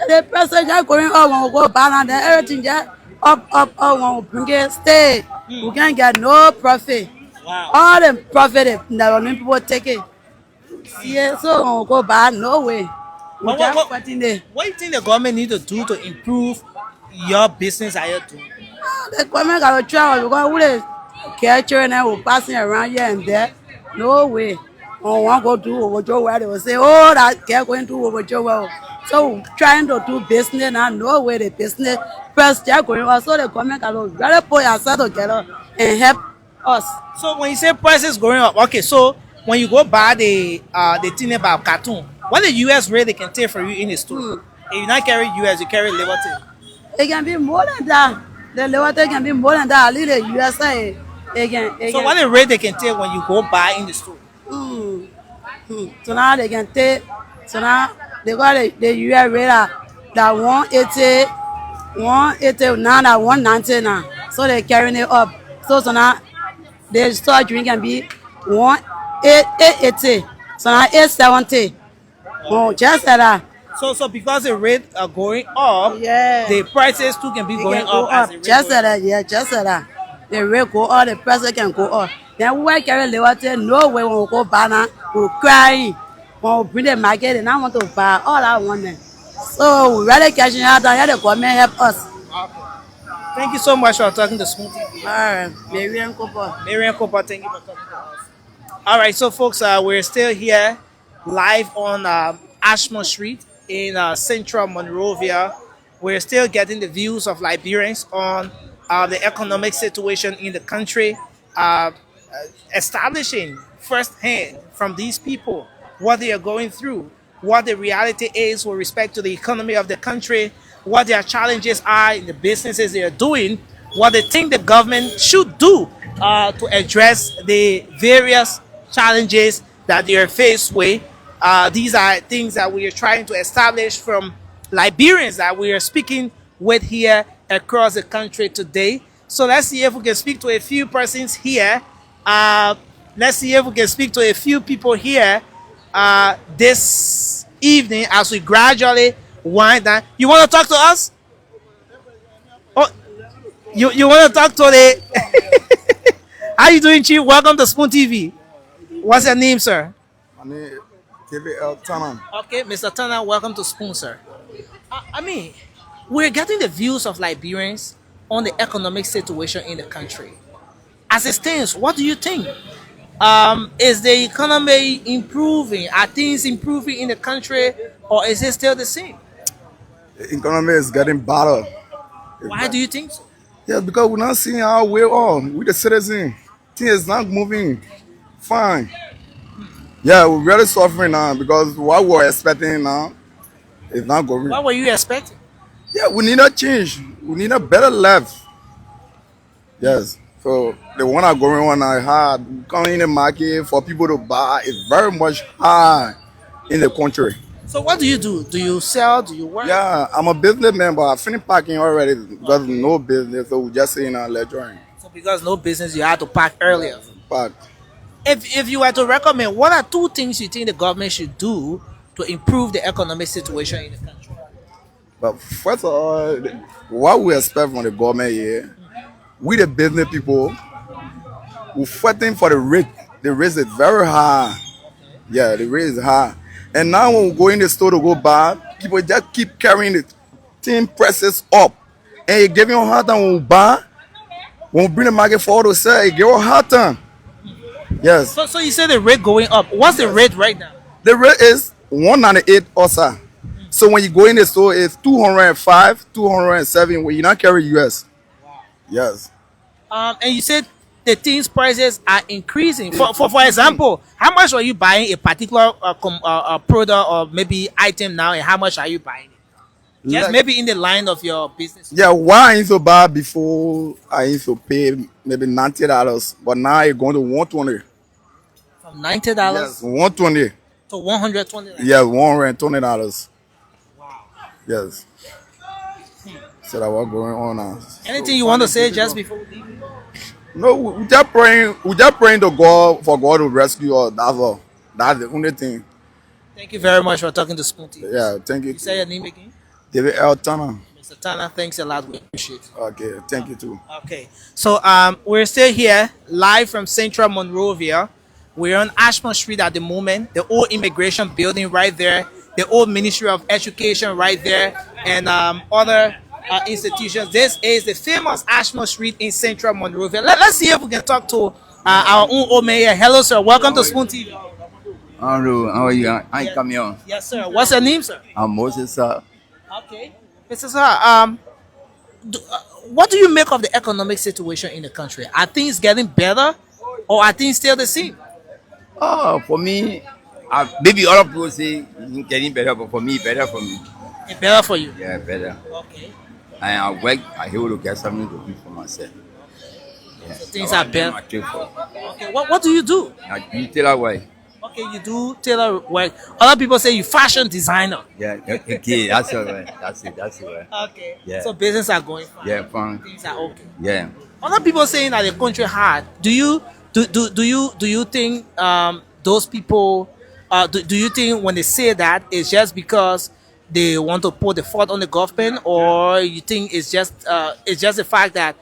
The person just going up when we go back and then everything just up when we bring it stay. We can't get no profit. Wow. All the profit that when people take it. Yeah, so when we go back, no way. But what do you think the government need to do to improve your business that you're doing? The government got to try because we the care children and we passing around here and there. No way. On one go do overjoy where they will say, oh, that care going to overjoy well. So trying to do business now, no way the business first they're going on. So the government got to really put yourself together and help us. So when you say prices going up, okay, so when you go buy the thing about cartoon, what the US rate they can take for you in the store? If you not carry US, you carry Liberty. It can be more than that. The Liberty can be more than that. At least the USA again. So what the rate they can take when you go buy in the store? So now they can take. So now they got the US rate that 180 now that 190 now. So they carrying it up. So now the store drink can be 880. So now 870. Oh, just like that. So because the rate are going up, the prices too can be going up as the rate just goes like that, yeah, just like that. The rate go up, the prices can go up. Then we carry Liberty, no way when we go buy now, we're crying. When we bring the market, and I want to buy all I want them. So we rather cashing out and the government help us. Thank you so much for talking to Spoon TV. All right, Marian Kopa. Marian Kopa, thank you for talking to us. All right, so folks, we're still here live on Ashmore Street in central Monrovia. We're still getting the views of Liberians on the economic situation in the country, establishing firsthand from these people what they are going through, what the reality is with respect to the economy of the country, what their challenges are in the businesses they are doing, what they think the government should do to address the various challenges that they are faced with. These are things that we are trying to establish from Liberians that we are speaking with here across the country today. So let's see if we can speak to a few persons here. Let's see if we can speak to a few people here this evening as we gradually wind down. You want to talk to us? Oh, you want to talk to the... How you doing, Chief? Welcome to Spoon TV. What's your name, sir? My name is KBL Tanan. Okay, Mr. Turner, welcome to Spoon, sir. I mean, we're getting the views of Liberians on the economic situation in the country. As it stands, what do you think? Is the economy improving? Are things improving in the country, or is it still the same? The economy is getting better. Why do you think so? Yeah, because we're not seeing our way on. We the citizen. Things is not moving fine. Yeah, we're really suffering now because what we're expecting now is not going. What were you expecting? Yeah, we need a change. We need a better life. Yes. So the one that going on I had coming in the market for people to buy is very much high in the country. So what do you do? Do you sell? Do you work? Yeah, I'm a businessman, but I finished packing already because no business, so we just sitting and lecturing. So because no business, you had to pack earlier. Pack. If you were to recommend, what are two things you think the government should do to improve the economic situation in the country? But first of all, what we expect from the government here, we the business people, we're fighting for the rate. The rate is very high. Yeah, the rate is high. And now when we go in the store to go buy, people just keep carrying the tin prices up. And it giving a hard time when we buy. When we bring the market forward to sell, it give a hard time. Yes. So you say the rate going up. What's the rate right now? The rate is 198 also. So when you go in the store, it's 205, 207 when you not carry US. Yes. And you said the things prices are increasing. For example, how much are you buying a particular product or maybe item now, and how much are you buying it? Just Like, maybe in the line of your business. yeah, why I used to buy before I used to pay maybe $90, but now it's going to 120. From From $90 Yes, 120. to $120. Yes, $120. Wow. Yes. So that's what going on now. Anything you want to say just before we leave? No, we just praying. We just praying to God for God to rescue us. That's all. That's the only thing. Thank you very much for talking to Spoon TV. Yeah, thank you. You say your name again? David L. Turner. Mr. Tanner, thanks a lot. We appreciate it. Okay, thank you too. Okay, so we're still here live from Central Monrovia. We're on Ashmore Street at the moment. The old immigration building right there, the old Ministry of Education right there, and other institutions. This is the famous Ashmore Street in Central Monrovia. Let's see if we can talk to our own old mayor. Hello, sir. Welcome to Spoon TV. Hello, how are you? I come here. Yes, sir. What's your name, sir? I'm Moses, sir. Okay, Mr. Sir. What do you make of the economic situation in the country? Are things getting better, or are things still the same? Oh, for me, maybe other people say it's getting better, but for me, better for me. It's better for you. Yeah, better. Okay. And I work, I able to get something to do for myself. Yeah. So things are better. Okay, Okay. What do you do? I do tailor work. Okay, you do tailor work. Other people say you fashion designer. Yeah, okay, that's all right. That's it, right. Okay. Yeah. So business are going fine. Yeah, fine. Things are okay. Yeah. Other people saying that the country hard. Do you think those people do you think when they say that it's just because they want to put the fault on the government, or you think it's just the fact that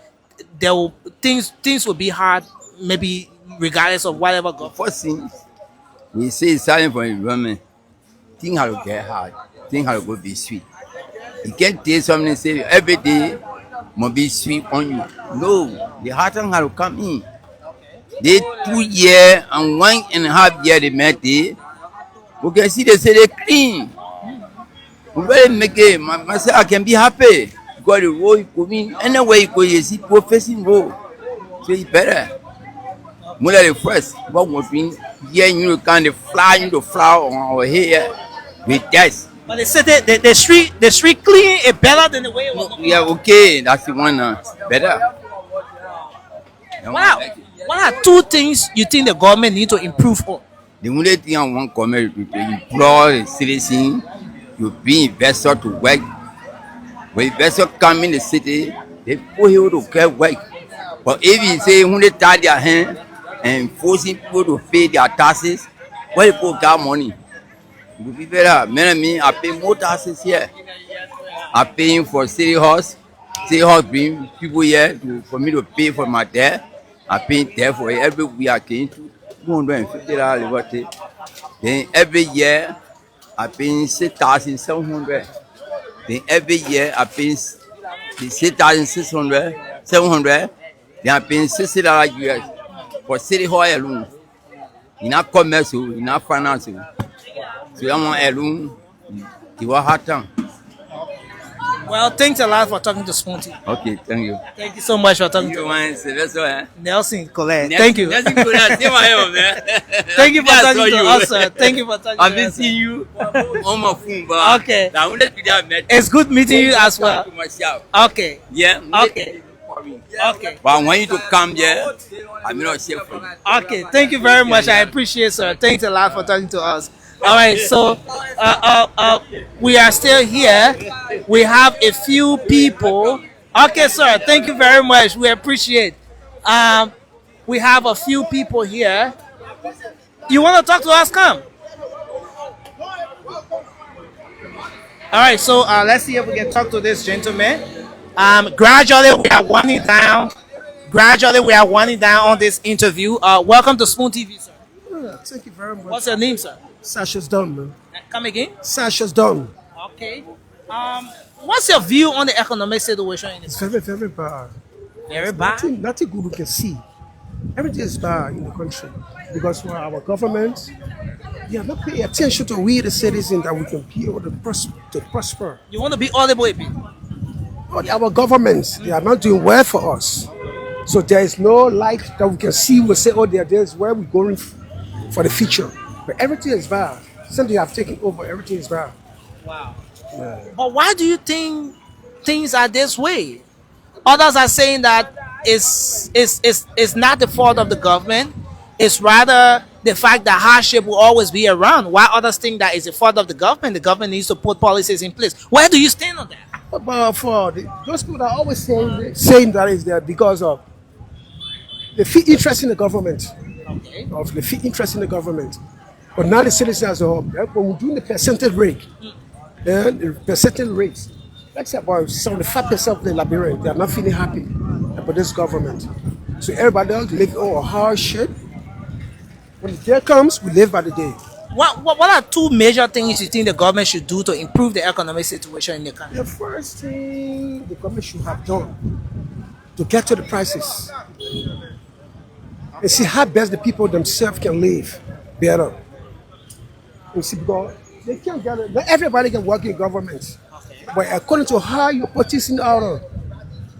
things will be hard maybe regardless of whatever government? First thing, we say it's starting from the environment. Things have to get hard. Things have to go be sweet. You can't take something and say every day must be sweet on you. No, the hard thing has to come in. They 2 years and 1.5 years they met it. We can see they say they clean. We really make it. Myself, I can be happy. Because the road you come in, anywhere you go, you see people facing road. So it's better. More than the first. What was being here, you can fly on our hair with that. But they said that the street clean is better than the way it was. Yeah, okay, that's the one. Better. What are two things you think the government need to improve on? The only thing I want government to employ the citizens to be investor to work. When investor come in the city, they put here to get work. But if you say when they tie their hand and forcing people to pay their taxes, where people got money? It would be better. Me, I pay more taxes here. I paying for city house. City house bring people here for me to pay for my debt. I pay there for it. Every week I came to $250 liberty. Then every year I pay 6,700. Then every year I pay 6,600, 700. Then I pay $60 US for city hall alone. In a commerce, in a finance. So I'm on alone. It was hard time. Well, thanks a lot for talking to Spoon TV. Okay, thank you. Thank you so much for talking to Nelson Colette. Thank you. Nelson Colette, say my help, man. Thank you for talking to us, sir. Thank you for talking I've to been us. seeing you on my phone, but Okay. I wanted to meet It's good meeting you as well. to myself. Okay. Yeah. Okay. Okay. But I want you to come here. I'm not safe for you. Okay. Thank you very much. I appreciate it, sir. Thanks a lot for talking to us. All right. So, we are still here. We have a few people. Okay, sir. Thank you very much. We appreciate. We have a few people here. You want to talk to us? Come. All right. So let's see if we can talk to this gentleman. Gradually we are winding down. On this interview. Welcome to Spoon TV, sir. Thank you very much. What's your name, sir? Sasha's done, man. Come again? Sasha's done. Okay. What's your view on the economic situation in It's this? very, very bad. Very bad. Nothing good we can see. Everything is bad in the country because for our government, they are not paying attention to we the citizens that we can be able to prosper. You want to be audible a bit? But our governments, they are not doing well for us. So there is no light that we can see. We say, oh, there's where we're going for the future. But everything is bad. Since they have taken over, everything is bad. Wow. Yeah. But why do you think things are this way? Others are saying that it's not the fault of the government. It's rather the fact that hardship will always be around, while others think that it's a fault of the government. The government needs to put policies in place. Where do you stand on that? But for those people that are always saying that is there because of they feel interest in the government. Okay. Of they feel interest in the government. But now the citizens as a whole, when we're doing the percentage rate, the percentage rates, that's about 75% of the Liberians, they are not feeling happy about this government. So everybody else live on hardship. When the day comes, we live by the day. What are two major things you think the government should do to improve the economic situation in the country? The first thing the government should have done to get to the prices and see how best the people themselves can live better. You see, because they can't get it. Not everybody can work in government. But according to how you put this in order,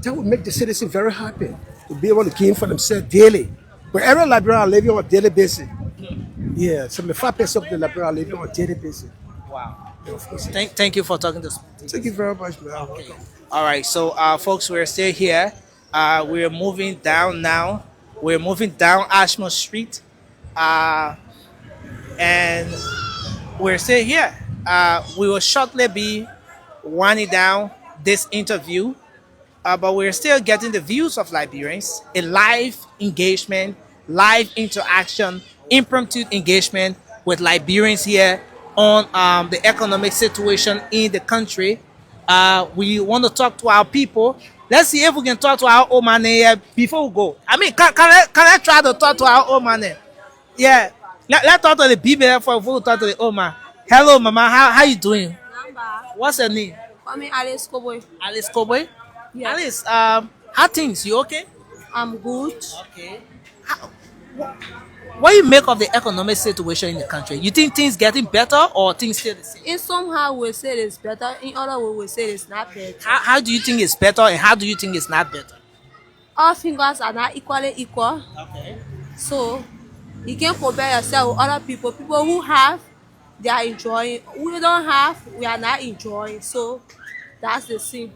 that would make the citizen very happy to be able to gain for themselves daily. But every Liberian are living on a daily basis. Yeah, 75% of the Liberian are living on a daily basis. Wow. Yeah, of course. Thank you for talking to us. Thank you very much, man. Okay. All right, so folks, we're still here. We're moving down now. We're moving down Ashmore Street. And we're still here. We will shortly be winding down this interview. But we're still getting the views of Liberians, a live engagement, live interaction, impromptu engagement with Liberians here on the economic situation in the country. We want to talk to our people. Let's see if we can talk to our old man here before we go. I mean, can I try to talk to our old man here? Yeah. Let's talk to the people before we talk to the old man. Hello, Mama. How you doing? What's your name? Call me Alice Koboy. Alice Koboy? Yeah. Alice, how things? You okay? I'm good. Okay. What do you make of the economic situation in the country? You think things getting better or things still the same? In somehow we say it's better, in other way we say it's not better. How do you think it's better and how do you think it's not better? All fingers are not equally equal. Okay. So you can't compare yourself with other people. People who have, they are enjoying. We don't have, we are not enjoying. So that's the thing.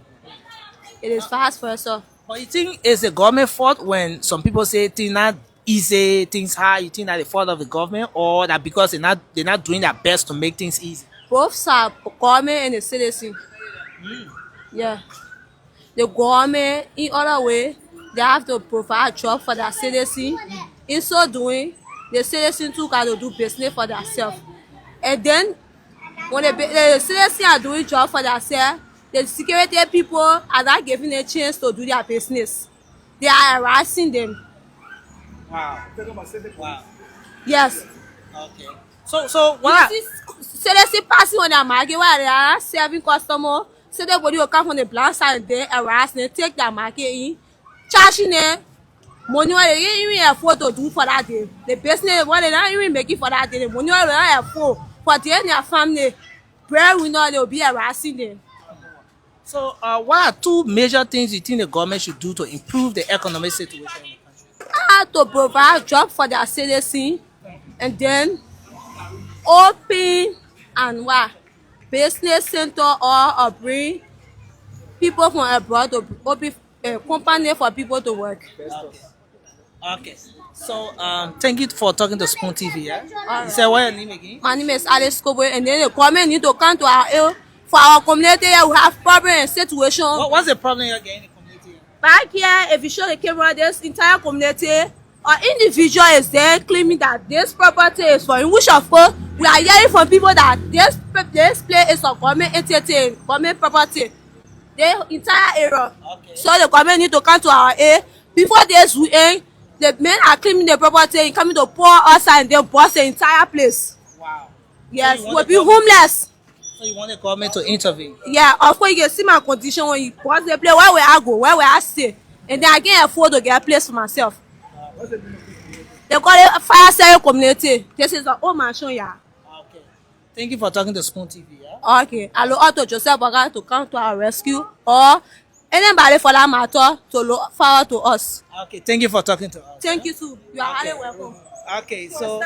It is fast for yourself. But you think it's the government fault when some people say things not easy, things hard? You think that the fault of the government, or that because they're not doing their best to make things easy? Both sides, government and the citizen. Yeah. The government, in other way, they have to provide job for their citizen. In so doing, the citizen too got to do business for themselves. And then, when the citizens are doing job for themselves, the security people are not giving a chance to do their business. They are harassing them. Wow. Wow. Yes. Okay. So what? Citizens passing on their market while they are serving customers. So everybody will come from the blind side and they harass them, take their market in, charging them money what they didn't even afford to do for that day. The business what they don't even make it for that day. The money what they don't afford for their family. Breadwinner, they will be harassing them. So, what are two major things you think the government should do to improve the economic situation in the country? How to provide job for their citizens, and then open and what business center or bring people from abroad to open a company for people to work. Okay. So, thank you for talking to Spoon TV. Yeah? You said what your name again? My name is Alice Kobo, and then the government need to come to our aid for our community. We have problem and situation. What's the problem you're getting in the community? Back here, if you show the camera, this entire community or individual is there claiming that this property is for him. Which of course we are hearing from people that this place is a government entity, government property. The entire area. Okay. So the government need to come to our aid before this we end. The men are claiming the property and coming to pour outside and they bust the entire place. Wow. Yes, So we'll be homeless. So you want the government to intervene? Yeah, of course you can see my condition when you bust the place, where will I go, where will I stay? And then I can't afford to get a place for myself. They call it a fire sale community. This is the old mansion, yeah. Okay. Thank you for talking to Spoon TV. Yeah? Okay. Allow Auto Joseph Baga to come to our rescue or anybody for that matter to look forward to us. Okay. Thank you for talking to us. Thank you too. You are highly welcome. Okay. So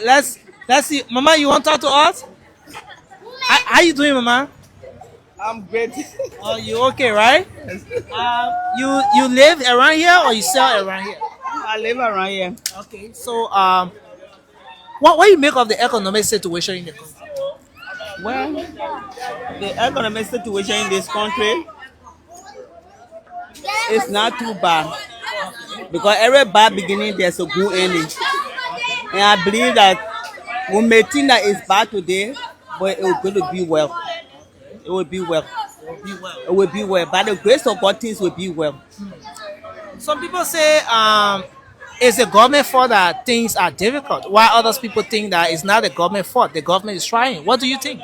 let's see. Mama, you want to talk to us? How you doing, Mama? I'm great. Oh, you okay, right? You live around here or you sell around here? I live around here. Okay, so what do you make of the economic situation in the country? Well, the economic situation in this country is not too bad because every bad beginning there's a good ending, and I believe that we may think that it's bad today, but it will going to be well. It will be well. It will be well. By the grace of God, things will be well. Some people say it's the government fault that things are difficult, while others people think that it's not the government fault. The government is trying. What do you think?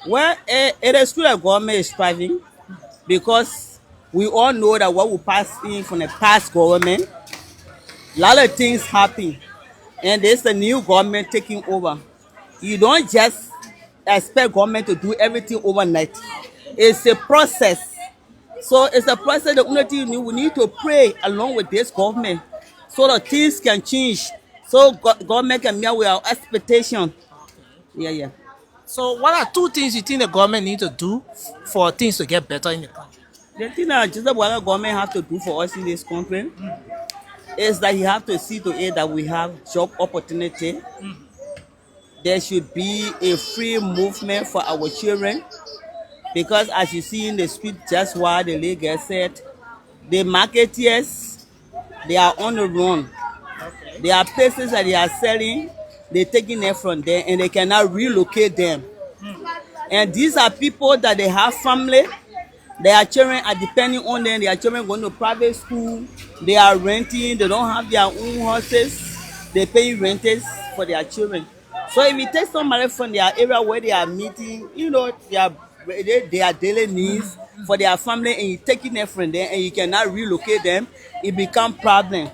Well, it is true that government is striving because we all know that what we pass in from the past government, a lot of things happen, and there's a new government taking over. You don't just expect government to do everything overnight. It's a process. So it's a process. The only thing we need to pray along with this government so that things can change. So government can meet with our expectation. Yeah. So what are two things you think the government need to do for things to get better in the country? The thing that just what the government have to do for us in this country is that you have to see to it that we have job opportunity. There should be a free movement for our children because as you see in the street just what the lady said, the marketeers, they are on the run. There are places that they are selling, they're taking it from them and they cannot relocate them. And these are people that they have family, their children are depending on them, their children going to private school, they are renting, they don't have their own houses, they pay renters for their children. So if you take somebody from their area where they are meeting, their daily needs for their family and you taking it from them and you cannot relocate them, it become problem.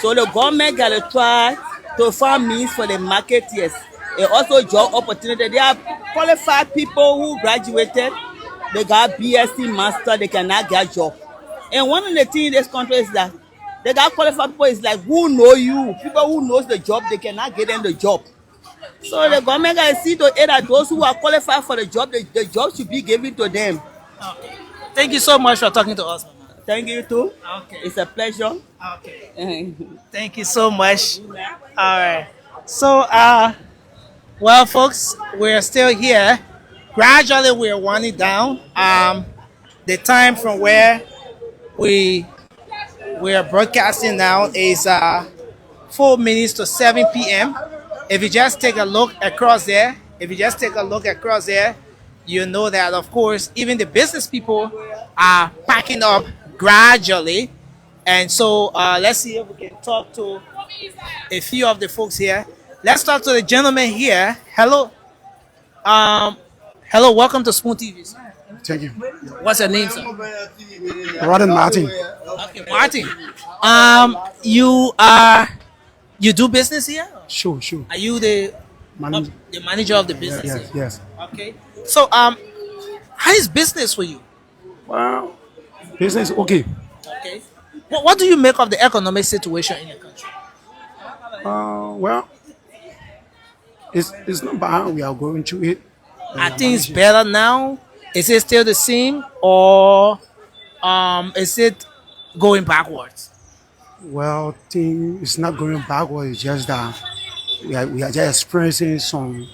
So the government got to try to find means for the marketeers and also job opportunity. There are qualified people who graduated, they got BSc master, they cannot get job. And one of the things in this country is that they got qualified people is like who know you, people who knows the job, they cannot get them the job. So the government got to see to it that those who are qualified for the job, the job should be given to them. Thank you so much for talking to us. Thank you too. Okay. It's a pleasure. Okay. Thank you so much. All right. So, well, folks, we're still here. Gradually, we're winding down. The time from where we are broadcasting now is 4 minutes to 7 p.m. If you just take a look across there, you know that, of course, even the business people are packing up gradually. And so let's see if we can talk to a few of the folks here. Let's talk to the gentleman here. Hello. Hello, welcome to Spoon TV. Sir. Thank you. What's your name, sir? Rodden Martin. Okay, Martin. You do business here? Sure. Are you the manager of the business? Yes. Okay. So how is business for you? Well, business okay. Okay. What do you make of the economic situation in your country? Well, it's not bad. We are going through it. Are things better now? Is it still the same, or is it going backwards? Well, thing is not going backwards. It's just that we are just experiencing some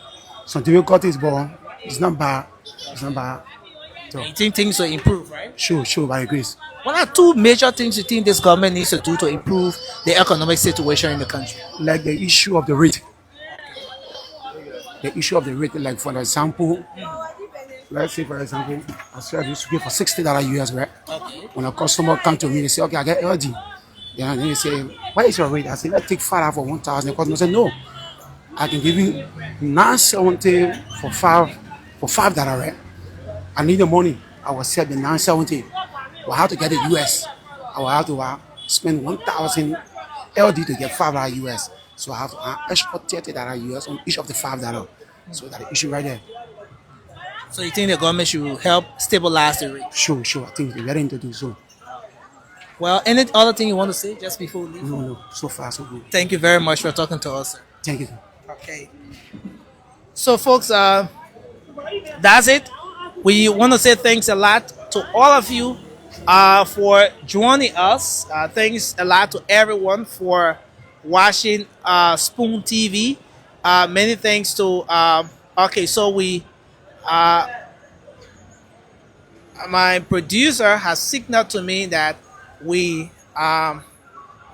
difficulties, but it's not bad. So, you think things will improve, right? Sure, by grace. What are two major things you think this government needs to do to improve the economic situation in the country? Like the issue of the rate. Like for example, let's say for example, I said I used to pay for $60 US, right? Okay. When a customer come to me, they say, okay, I get LD. Then they say, what is your rate? I say, let's take 5 for 1,000. The customer said, no, I can give you $970 for $5, right? I need the money. I will sell the $970. I have to get the US. I will have to spend 1,000 LD to get $5 US. So I have to export $30 US on each of the $5. So that's the issue right there. So you think the government should help stabilize the rate? Sure. I think they're ready to do so. Well, any other thing you want to say just before we leave? No. So far, so good. Thank you very much for talking to us, sir. Thank you. Okay. So, folks, that's it. We want to say thanks a lot to all of you for joining us. Thanks a lot to everyone for watching Spoon TV. Many thanks to okay, so we my producer has signaled to me that we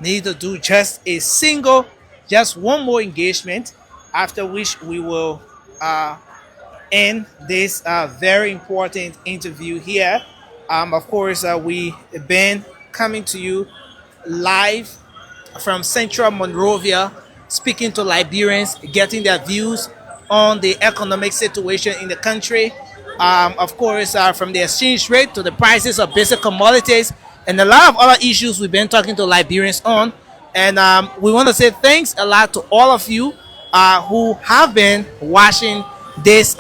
need to do just one more engagement, after which we will end this very important interview here. Of course, we been coming to you live from Central Monrovia, speaking to Liberians, getting their views on the economic situation in the country. Of course, from the exchange rate to the prices of basic commodities and a lot of other issues we've been talking to Liberians on. And we want to say thanks a lot to all of you who have been watching this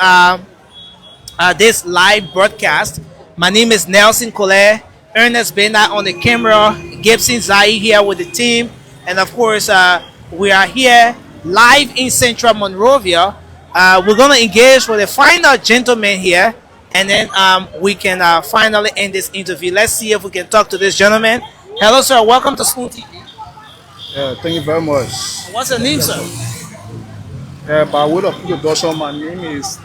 this live broadcast. My name is Nelson Collet, Ernest Bena on the camera, Gibson Zai here with the team, and of course we are here live in Central Monrovia. We're gonna engage with the final gentleman here, and then we can finally end this interview. Let's see if we can talk to this gentleman. Hello, sir. Welcome to Spoon TV. Yeah, thank you very much. What's your name, sir? By way of introduction, my name is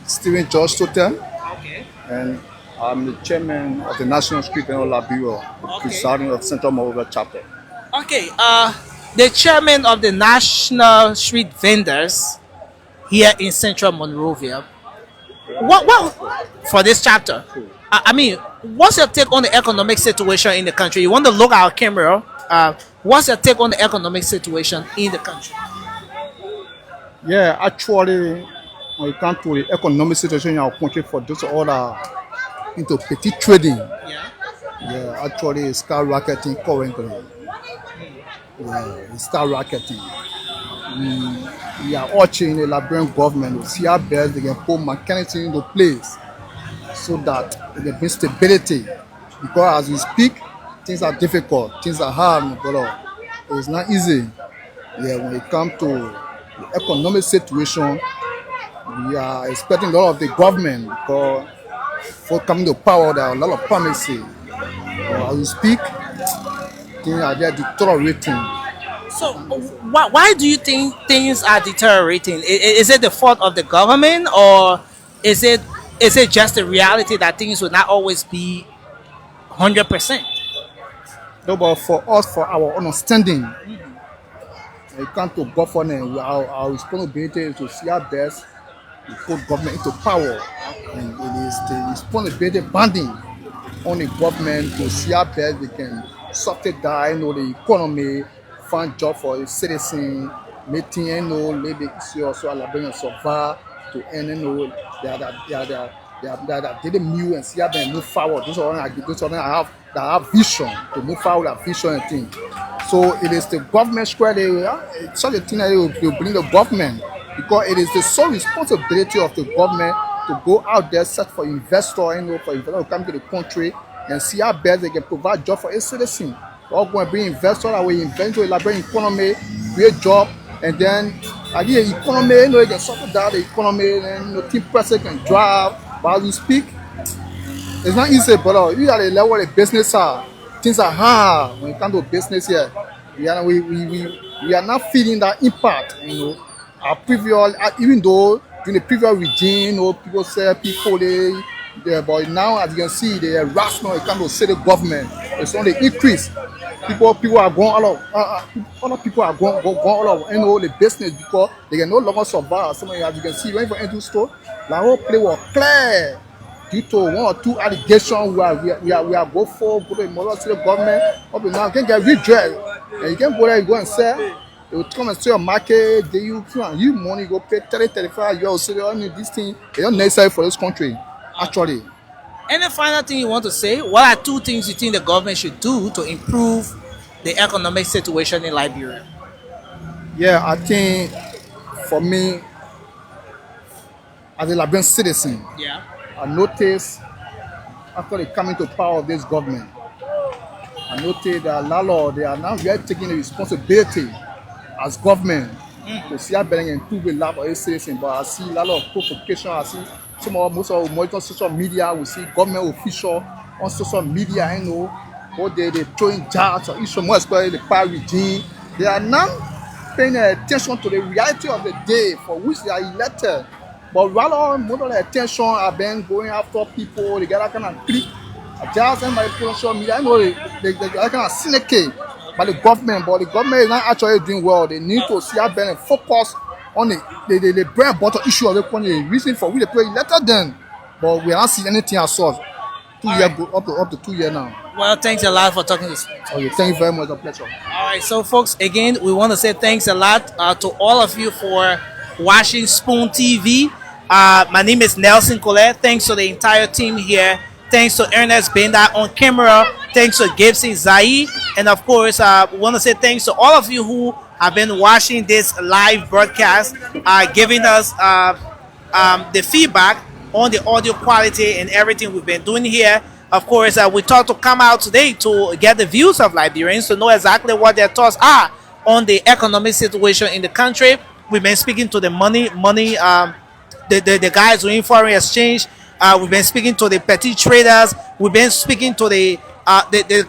Stephen George Totem. Okay. And I'm the chairman of the National Street Vendor Liberia, presiding of Central Monrovia chapter. Okay. The chairman of the National Street Vendors here in Central Monrovia. What for this chapter? I mean, what's your take on the economic situation in the country? You want to look at our camera. What's your take on the economic situation in the country? Yeah, actually, when it comes to the economic situation in our country, for those all that are into petty trading, yeah, actually it's skyrocketing currently. Yeah, it's skyrocketing. We are urging the Liberian government to see how best they can put mechanism into place so that there can be stability. Because as we speak, things are difficult, things are hard, my brother. It's not easy. Yeah, when it comes to the economic situation, we are expecting a lot of the government because for coming to power, there are a lot of promises. As we speak, things are just deteriorating. So, why do you think things are deteriorating? Is it the fault of the government, or is it just the reality that things will not always be 100%? No, but for us, for our understanding, when it comes to governance, our responsibility is to see our best to put government into power, and it is the responsibility binding on the government to see how best they can subsidize, the economy, find job for a citizen, making maybe also Liberians survive to end they didn't move and see how they move forward. Those are that have vision to move forward, that vision and thing. So it is the government square. It's such a thing that will bring the government, because it is the sole responsibility of the government to go out there, search for investors, for investors to come to the country and see how best they can provide job for a citizen. We're going to bring investors that will invest in the Liberian economy, create job, and then again, the economy, you can subsidize the economy, and team president can drive. But as we speak, it's not easy, but you are the level of the business things are hard when it comes to business here. We are not feeling that impact, Our previous, even though during the previous regime, people say but now as you can see, they are rational when it comes to city government. It's only increase. People are going all of other people are going all of the business because they can no longer survive. Some as you can see, when you enter store, the whole place was clear due to one or two allegations we are go to the Monrovia city government. Up and now you can get redress, and you can go there and go and sell. They will come and sell your market, they you money, go pay 30-35 years. So this thing is not necessary for this country. Actually, any final thing you want to say? What are two things you think the government should do to improve the economic situation in Liberia? Yeah, I think for me, as a Liberian citizen, I noticed after they come into power of this government, I noticed that landlords, they are now really taking the responsibility as government to see how better can improve the life of a citizen. But I see a lot of provocation. I see most of the social media, we see government officials on social media, or they throwing jobs or issue more especially the power regime. They are not paying attention to the reality of the day for which they are elected. But rather, most of the attention have been going after people. They get that kind of click. Just and by social media, they kind of syndicate by the government, but the government is not actually doing well. They need to see how better focus on the bread and butter issue of the country. The reason for which they pay elected them, but we haven't seen anything as such. 2 years up to 2 years now. Well, thanks a lot for talking to us. Okay, thank you very much. A pleasure. All right, so folks, again, we want to say thanks a lot to all of you for watching Spoon TV. My name is Nelson Colette. Thanks to the entire team here. Thanks to Ernest Benda on camera. Thanks to Gibson Zai. And of course, we want to say thanks to all of you who have been watching this live broadcast, giving us the feedback on the audio quality and everything we've been doing here. Of course, we thought to come out today to get the views of Liberians, to know exactly what their thoughts are on the economic situation in the country. We've been speaking to the the guys doing foreign exchange. We've been speaking to the petty traders. We've been speaking to the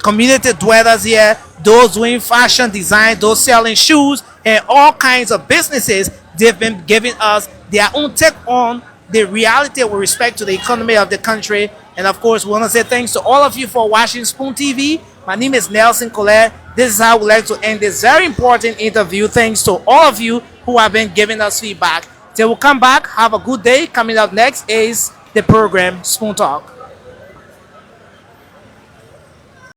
community dwellers here, those doing fashion design, those selling shoes, and all kinds of businesses. They've been giving us their own take on the reality with respect to the economy of the country. And of course, we want to say thanks to all of you for watching Spoon TV. My name is Nelson Colette. This is how we like to end this very important interview. Thanks to all of you who have been giving us feedback. Till we come back, have a good day. Coming up next is the program Spoon Talk.